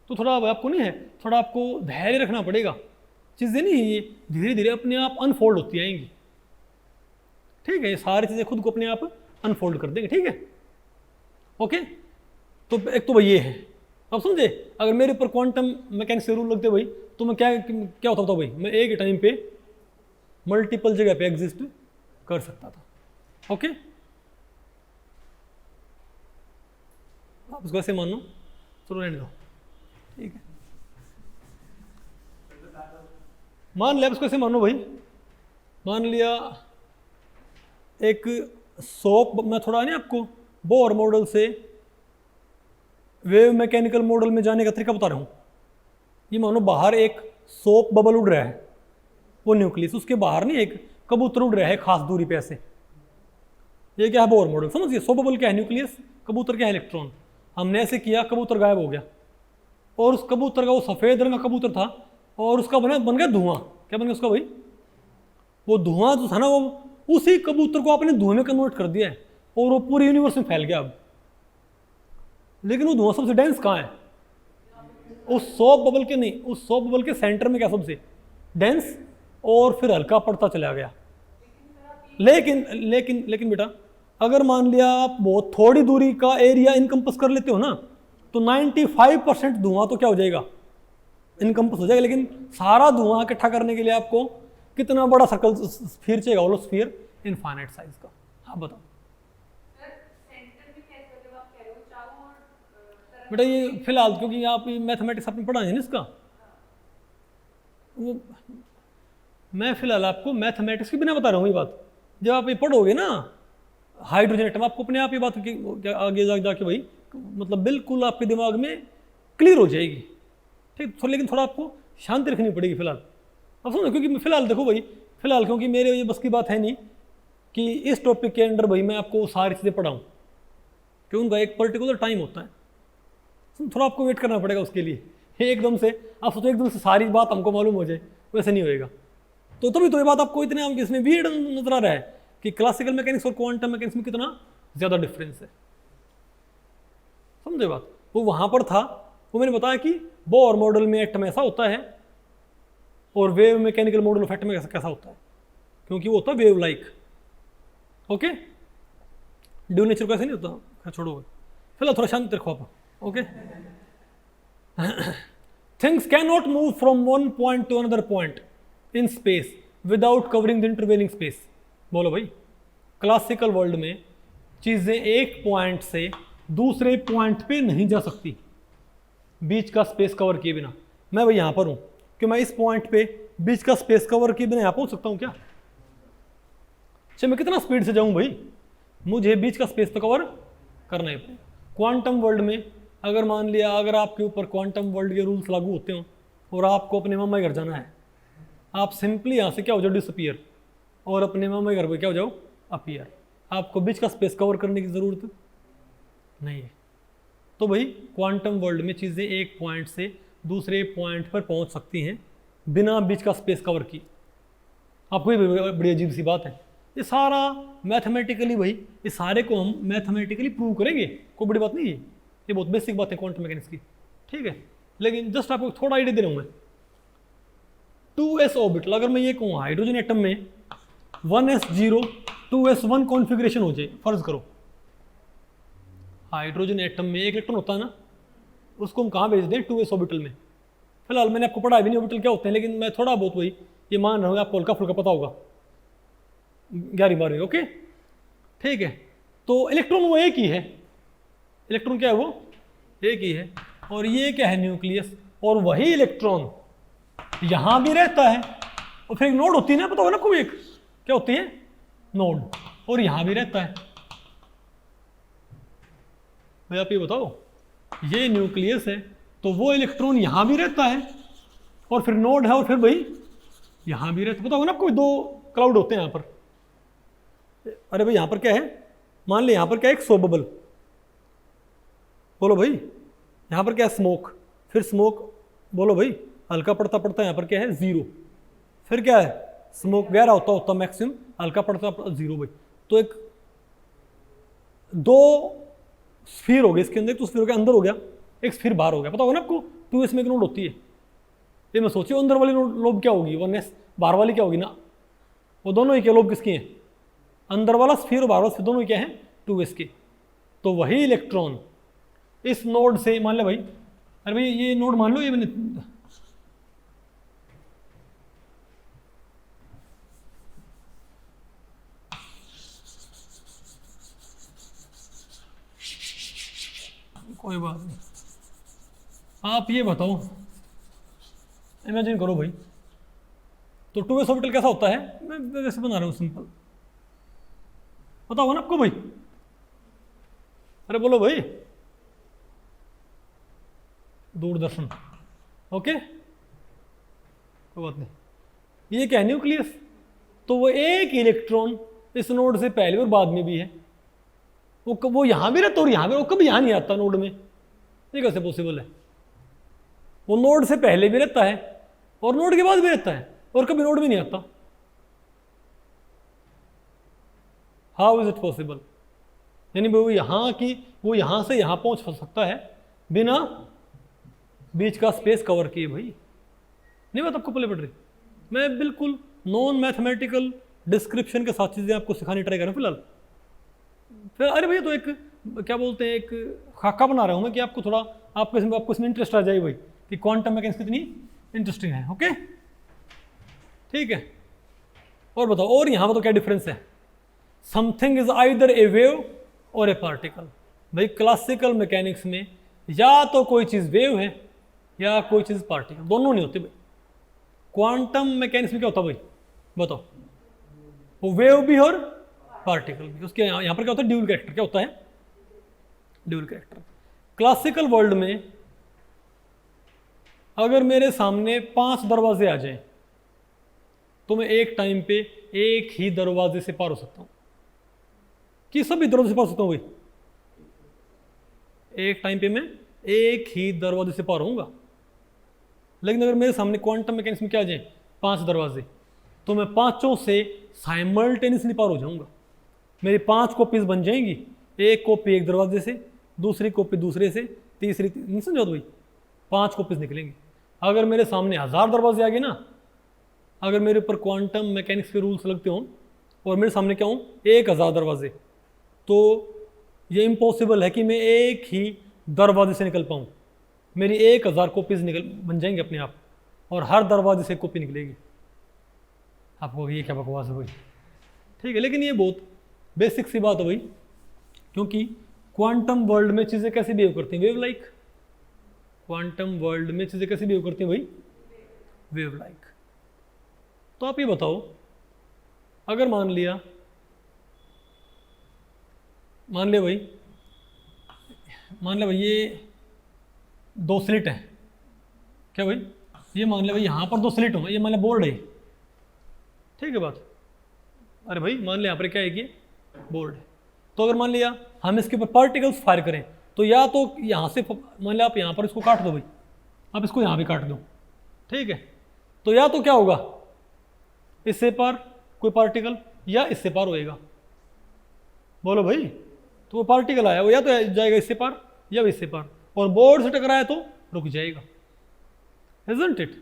तो थोड़ा आपको नहीं है, थोड़ा आपको धैर्य रखना पड़ेगा। चीज़ें नहीं ये धीरे धीरे अपने आप अनफोल्ड होती आएंगी, ठीक है। ये सारी चीज़ें खुद को अपने आप अनफोल्ड कर देंगे, ठीक है। ओके, तो एक तो भाई ये है, अब समझे। अगर मेरे ऊपर क्वांटम मैकेनिक्स के रूल लगते भाई, तो मैं क्या होता था भाई, मैं एक टाइम पे मल्टीपल जगह पे एग्जिस्ट कर सकता था। ओके, आप इसको ऐसे मान लो, चलो रहने दो, ठीक है। मान लिया इसको ऐसे मानो भाई, मान लिया एक सोप, मैं थोड़ा नहीं आपको बोर मॉडल से वेव मैकेनिकल मॉडल में जाने का तरीका बता रहा हूँ। ये मानो बाहर एक सोप बबल उड़ रहा है, वो न्यूक्लियस, उसके बाहर नहीं एक कबूतर उड़ रहा है खास दूरी पे ऐसे। ये क्या है, बोर मॉडल, समझिए। सोप बबल क्या है, न्यूक्लियस, कबूतर क्या है, इलेक्ट्रॉन। हमने ऐसे किया, कबूतर गायब हो गया, और उस कबूतर का, वो सफ़ेद रंग का कबूतर था, और उसका बन गया धुआं। क्या बन गया उसका भाई, वो धुआं जो था ना, वो उसी कबूतर को आपने धुएं में कन्वर्ट कर दिया है, और वो पूरे यूनिवर्स में फैल गया अब। लेकिन वो धुआं सबसे डेंस कहाँ है, उस सोप बबल के नहीं, उस सोप बबल के सेंटर में क्या सबसे डेंस, और फिर हल्का पड़ता चला गया। लेकिन लेकिन लेकिन बेटा, अगर मान लिया आप बहुत थोड़ी दूरी का एरिया इनकम्पस कर लेते हो ना, तो 95% धुआं तो क्या हो जाएगा, इनकम्पस हो जाएगा। लेकिन सारा धुआं इकट्ठा करने के लिए आपको कितना बड़ा सर्कल स्फीयर चाहिए, होलो स्फीयर इनफाइनाइट साइज का। हाँ बताओ बेटा, ये फिलहाल क्योंकि यहाँ पे मैथमेटिक्स आपने पढ़ा है ना इसका, वो मैं फिलहाल आपको मैथमेटिक्स की बिना बता रहा हूँ ये बात। जब आप ये पढ़ोगे ना हाइड्रोजन एटम, आपको अपने आप ये बात आगे जाके भाई मतलब बिल्कुल आपके दिमाग में क्लियर हो जाएगी, ठीक। तो लेकिन थोड़ा आपको शांति रखनी पड़ेगी फिलहाल। अब सुनो, क्योंकि फिलहाल देखो भाई, फिलहाल क्योंकि मेरे ये बस की बात है नहीं कि इस टॉपिक के अंदर भाई मैं आपको सारी चीज़ें पढ़ाऊँ, क्योंकि उनका एक पर्टिकुलर टाइम होता है, थोड़ा आपको वेट करना पड़ेगा उसके लिए। एकदम से आप सोचो एकदम से सारी बात हमको मालूम हो जाए, वैसे नहीं होएगा। तो तभी तो ये बात आपको इतने इसमें वियर्ड नजर आ रहा है कि क्लासिकल मैकेनिक्स और क्वांटम मैकेनिक्स में कितना ज़्यादा डिफरेंस है, समझे बात। वो वहाँ पर था, वो मैंने बताया कि बोर मॉडल में एटम ऐसा होता है, और wave mechanical model of atom में कैसा होता है, क्योंकि वो होता है wave like. Okay, due nature का ऐसे नहीं होता, छोड़ो फिलहाल थोड़ा शांत रखो आप। Okay, things can not move from one point to another point in space without covering the intervening space. बोलो भाई, क्लासिकल वर्ल्ड में चीज़ें एक पॉइंट से दूसरे पॉइंट पे नहीं जा सकती बीच का स्पेस कवर किए बिना। मैं भाई यहाँ पर हूँ कि मैं इस पॉइंट पे बीच का स्पेस कवर किए बिना यहाँ पहुँच सकता हूँ क्या? चाहे मैं कितना स्पीड से जाऊँ भाई, मुझे बीच का स्पेस तो कवर करना ही पड़ेगा। क्वांटम वर्ल्ड में अगर मान लिया, अगर आपके ऊपर क्वांटम वर्ल्ड के रूल्स लागू होते हो और आपको अपने मामा घर जाना है, आप सिंपली यहाँ से क्या हो जाओ, डिसअपीयर, और अपने मामा घर पे क्या हो जाओ, अपीयर। आपको बीच का स्पेस कवर करने की ज़रूरत नहीं है। तो भाई क्वांटम वर्ल्ड में चीज़ें एक पॉइंट से दूसरे पॉइंट पर पहुंच सकती हैं बिना बीच का स्पेस कवर की। आपको ये बड़ी अजीब सी बात है, ये सारा मैथमेटिकली भाई, इस सारे को हम मैथमेटिकली प्रूव करेंगे, कोई बड़ी बात नहीं है, ये बहुत बेसिक बात है क्वांटम मैकेनिक्स की, ठीक है। लेकिन जस्ट आपको थोड़ा आइडिया दे रहा हूँ मैं। 2s ऑर्बिटल, अगर मैं ये कहूँ हाइड्रोजन एटम में 1s0 2s1 कॉन्फ़िगरेशन हो जाए, फर्ज करो हाइड्रोजन एटम में एक इलेक्ट्रॉन होता है ना, उसको हम कहाँ भेज दें, 2s ऑर्बिटल में। फिलहाल मैंने आपको पढ़ा भी नहीं ऑर्बिटल क्या होते हैं, लेकिन मैं थोड़ा बहुत वही ये मान रहा हूँ, आपको हल्का फुल्का पता होगा 11वीं-12वीं, ओके ठीक है। तो इलेक्ट्रॉन वो एक ही है, इलेक्ट्रॉन क्या है, वो एक ही है, और ये क्या है, न्यूक्लियस। और वही इलेक्ट्रॉन यहाँ भी रहता है, और फिर एक नोड होती है ना, पता होगा ना कोई एक, क्या होती है, नोड, और यहाँ भी रहता है। भाई आप ये बताओ, ये न्यूक्लियस है तो वो इलेक्ट्रॉन यहाँ भी रहता है, और फिर नोड है, और फिर भाई यहाँ भी रहता है। पता होगा ना आपको, दो क्लाउड होते हैं यहाँ पर। अरे भाई यहाँ पर क्या है, मान ले यहाँ पर क्या है, एक सो बबल, बोलो भाई यहाँ पर क्या है, स्मोक, फिर स्मोक, बोलो भाई हल्का पड़ता पड़ता यहाँ पर क्या है, 0, फिर क्या है, स्मोक गहरा होता होता मैक्सिमम, हल्का पड़ता पड़ता 0 भाई। तो एक दो स्फीयर हो गए इसके अंदर, तो स्फीयर के अंदर हो गया, एक स्फीयर बाहर हो गया। पता होगा ना आपको, 2s में एक नोड होती है, ये मैं सोचिए अंदर वाली लोब क्या होगी, 1s, बाहर वाली क्या होगी ना, वो दोनों ही क्या लोब किसकी हैं, अंदर वाला स्फीयर और बाहर वाला स्फीयर दोनों ही क्या है, 2s के। तो वही इलेक्ट्रॉन इस नोड से, मान ले भाई, अरे भाई ये नोड मान लो, ये मैंने कोई बात नहीं, आप ये बताओ, इमेजिन करो भाई, तो 2s ऑर्बिटल कैसा होता है, मैं वैसे बना रहा हूँ सिंपल, बताओ ना आपको भाई, अरे बोलो भाई, दूरदर्शन, ओके कोई बात नहीं, ये क्या है, न्यूक्लियस। तो वो एक इलेक्ट्रॉन इस नोड से पहले और बाद में भी है, वो यहाँ भी रहता और यहाँ भी, वो कभी यहाँ नहीं आता नोड में, ये कैसे पॉसिबल है, वो नोड से पहले भी रहता है और नोड के बाद भी रहता है, और कभी नोड में नहीं आता। हाउ इज इट पॉसिबल, यानी वो यहाँ से यहाँ पहुँच सकता है बिना बीच का स्पेस कवर किए। भाई नहीं बात आपको पहले पड़ रही, मैं बिल्कुल नॉन मैथमेटिकल डिस्क्रिप्शन के साथ चीज़ें आपको सिखाने ट्राई कर रहा हूँ फिलहाल। फिर अरे भैया तो एक क्या बोलते हैं, एक खाका बना रहा हूँ मैं कि आपको थोड़ा आपको इसमें इंटरेस्ट आ जाए भाई, कि क्वांटम मैकेनिक्स कितनी इंटरेस्टिंग है, ओके ठीक है। और बताओ, और यहाँ पर तो क्या डिफरेंस है, something is either A wave और ए पार्टिकल। भाई क्लासिकल मैकेनिक्स में या तो कोई चीज़ वेव है या कोई चीज़ पार्टिकल, दोनों नहीं होते भाई। क्वांटम मैकेनिक्स में क्या होता है भाई, बताओ, वो वेव भी और पार्टिकल भी, उसके यहाँ पर क्या होता है, ड्यूल कैरेक्टर, क्या होता है, ड्यूल कैरेक्टर। क्लासिकल वर्ल्ड में अगर मेरे सामने 5 दरवाजे आ जाएं तो मैं एक टाइम पे एक ही दरवाजे से पार हो सकता हूं, कि सभी दरवाजे से पार हो सकता हूं भाई, एक टाइम पे मैं एक ही दरवाजे से पार होऊंगा। लेकिन अगर मेरे सामने क्वांटम मैकेनिक्स में क्या आ जाए, 5 दरवाजे, तो मैं पांचों से साइमल्टेनियसली पार हो जाऊंगा। मेरी 5 कॉपीज बन जाएंगी, एक कॉपी एक दरवाजे से, दूसरी कॉपी दूसरे से, तीसरी नहीं समझो तो भाई, 5 कॉपीज निकलेंगी। अगर मेरे सामने 1000 दरवाजे आ गए ना, अगर मेरे ऊपर क्वांटम मैकेनिक्स के रूल्स लगते हों और मेरे सामने क्या हूँ 1000 दरवाजे, तो ये इम्पॉसिबल है कि मैं एक ही दरवाजे से निकल पाऊँ। मेरी 1000 कॉपीज बन जाएंगे अपने आप, और हर दरवाजे से कॉपी निकलेगी। आपको ये क्या बकवास है भाई, ठीक है। लेकिन ये बहुत बेसिक सी बात है भाई, क्योंकि क्वांटम वर्ल्ड में चीज़ें कैसे बिहेव करती हैं, वेव लाइक। क्वांटम वर्ल्ड में चीज़ें कैसे बिहेव करती हैं भाई, वेव लाइक। तो आप ये बताओ, अगर मान लिया भाई ये 2 स्लिट है, क्या भाई, ये मान लिया भाई यहाँ पर 2 स्लिट हो, ये मान लिया बोर्ड है, ठीक है बात। अरे भाई मान लिया यहाँ पर क्या है कि बोर्ड है, तो अगर मान लिया हम इसके ऊपर पार्टिकल्स फायर करें तो या तो यहाँ से मान लिया आप यहाँ पर इसको काट दो भाई, आप इसको यहाँ भी काट दो, ठीक है। तो या तो क्या होगा, इससे पार कोई पार्टिकल या इससे पार होएगा, बोलो भाई। तो वो पार्टिकल आया वो या तो जाएगा इससे पार या इससे पार, और बोर्ड से टकराया तो रुक जाएगा, isn't it?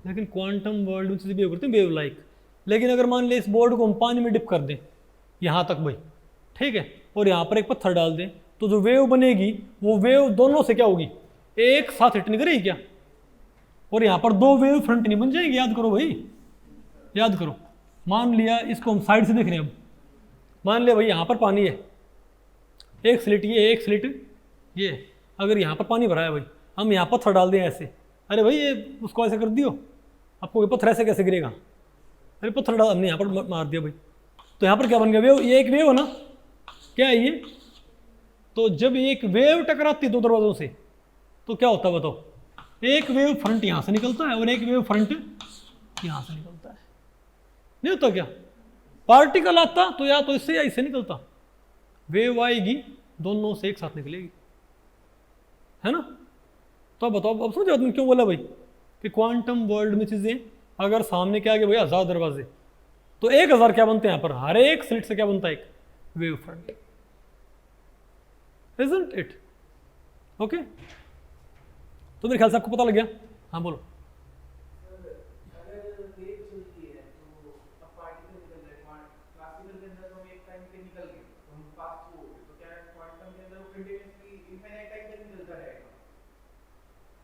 लेकिन क्वांटम वर्ल्ड में चीज़ें बिहेव करती हैं वेव लाइक। लेकिन अगर मान ले इस बोर्ड को हम पानी में डिप कर दें यहाँ तक भाई, ठीक है, और यहाँ पर एक पत्थर डाल दें, तो जो वेव बनेगी वो वेव दोनों से क्या होगी, एक साथ हिट नहीं करेगी क्या? और यहाँ पर दो वेव फ्रंट नहीं बन जाएगी, याद करो भाई, याद करो। मान लिया इसको हम साइड से देख रहे हैं, अब मान लिया भाई यहाँ पर पानी है, एक स्लिट ये एक स्लिट ये, अगर यहाँ पर पानी भरा है भाई, हम यहाँ पत्थर डाल दें ऐसे, अरे भाई ये उसको ऐसे कर दियो, आपको ये पत्थर ऐसे कैसे गिरेगा, अरे पत्थर डाल, हमने यहाँ पर मार दिया भाई, तो यहाँ पर क्या बन गया वेव, ये एक वेव है ना, क्या है ये? तो जब एक वेव टकराती है दो दरवाजों से तो क्या होता है बताओ, एक वेव फ्रंट यहाँ से निकलता है और एक वेव फ्रंट यहाँ से निकलता है, नहीं होता क्या? पार्टिकल आता तो या तो इससे या इससे निकलता, वेव आएगी दोनों से एक साथ निकलेगी, है ना? तो अब बताओ, अब समझो तुमने क्यों बोला भाई कि क्वांटम वर्ल्ड में चीजें अगर सामने क्या आ गया भाई 1000 दरवाजे, तो 1000 क्या बनते हैं यहाँ पर, हर एक स्लिट से क्या बनता है, एक wave front, isn't it? Okay, तो मेरे ख्याल से आपको पता लग गया। हाँ बोलो।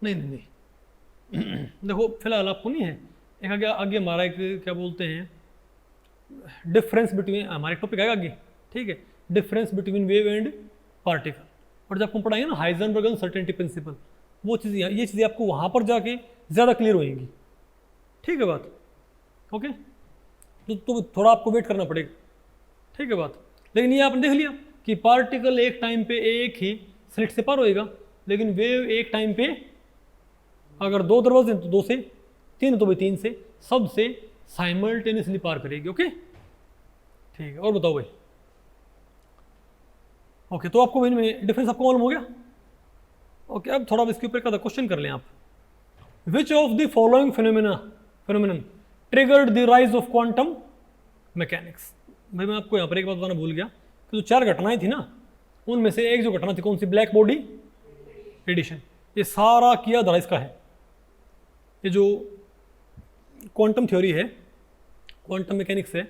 नहीं नहीं नहीं देखो फिलहाल आपको नहीं है, एक आगे आगे हमारा एक क्या बोलते हैं डिफरेंस बिटवीन, हमारे टॉपिक आएगा आगे, ठीक है, difference between wave and particle, और जब हम पढ़ाएंगे ना हाइजेनबर्ग अनसर्टेनिटी प्रिंसिपल, वो चीज़ ये चीज़ें आपको वहाँ पर जाके ज़्यादा क्लियर होएंगी, ठीक है बात, ओके। तो थोड़ा आपको वेट करना पड़ेगा, ठीक है बात। लेकिन ये आपने देख लिया कि पार्टिकल एक टाइम पे एक ही स्लिट से पार होएगा, लेकिन वेव एक टाइम पे अगर दो दरवाजे तो दो से, तीन तो भाई तीन से, सब से साइमल्टेनियसली पार करेगी, ओके ठीक है। और बताओ भाई, ओके तो आपको भाई डिफरेंस आपको मालूम हो गया, ओके। अब थोड़ा इसके ऊपर का क्वेश्चन कर लें आप, विच of the following phenomenon triggered the rise of quantum mechanics. भाई मैं आपको यहाँ पर एक बात बताना भूल गया कि जो 4 घटनाएं थी ना, उनमें से एक जो घटना थी कौन सी, ब्लैक बॉडी रेडिएशन, ये सारा किया धरा इसका है। ये जो क्वांटम थ्योरी है, क्वांटम मैकेनिक्स है,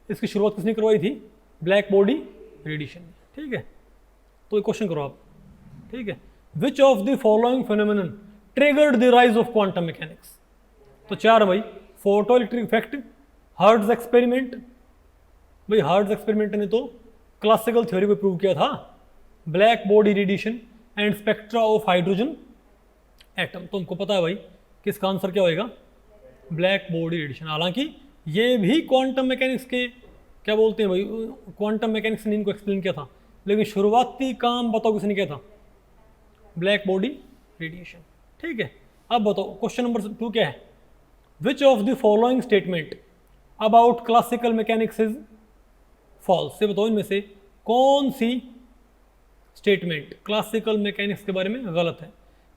इसकी शुरुआत किसने करवाई थी, ब्लैक बॉडी रेडिएशन, ठीक है। तो क्वेश्चन करो आप, ठीक है, which of the following phenomenon triggered the rise of quantum mechanics. तो 4 भाई, photo electric effect, hertz experiment, भाई हर्ट्ज एक्सपेरिमेंट ने तो क्लासिकल थ्योरी को प्रूव किया था, black body radiation and spectra of hydrogen atom. तो हमको पता है भाई कि इसका आंसर क्या होएगा, ब्लैक बॉडी रेडिएशन। हालांकि ये भी क्वांटम मैकेनिक्स के क्या बोलते हैं भाई, क्वांटम मैकेनिक्स ने इनको एक्सप्लेन किया था, लेकिन शुरुआती काम बताओ किसने किया था, ब्लैक बॉडी रेडिएशन, ठीक है। अब बताओ क्वेश्चन नंबर 2 क्या है, which of the following statement about classical mechanics is false. ये बताओ इनमें से कौन सी स्टेटमेंट क्लासिकल मैकेनिक्स के बारे में गलत है।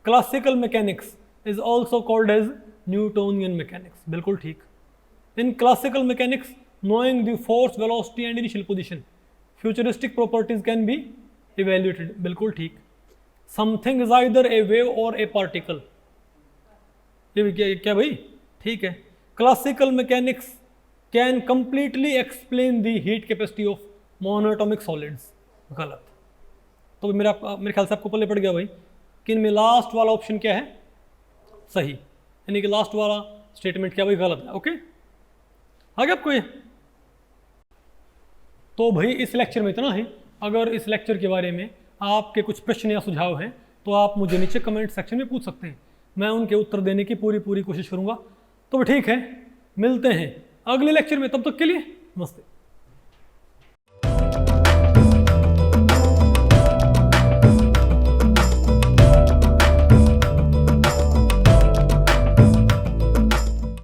Classical mechanics is also called as Newtonian mechanics, बिल्कुल ठीक। In classical mechanics knowing the force, velocity and initial position, futuristic properties can be evaluated, बिल्कुल ठीक। Something is either a wave or a particle, ये भी क्या भाई, ठीक है। Classical mechanics can completely explain the heat capacity of monatomic solids, गलत। तो मेरे ख्याल से आपको पल्ले पड़ गया भाई कि इनमें लास्ट वाला ऑप्शन क्या है, सही, यानी कि लास्ट वाला स्टेटमेंट क्या भाई, गलत है, ओके। आगे आपको ये, तो भाई इस लेक्चर में इतना ही। अगर इस लेक्चर के बारे में आपके कुछ प्रश्न या सुझाव हैं तो आप मुझे नीचे कमेंट सेक्शन में पूछ सकते हैं, मैं उनके उत्तर देने की पूरी कोशिश करूंगा। तो ठीक है, मिलते हैं अगले लेक्चर में, तब तक के लिए नमस्ते।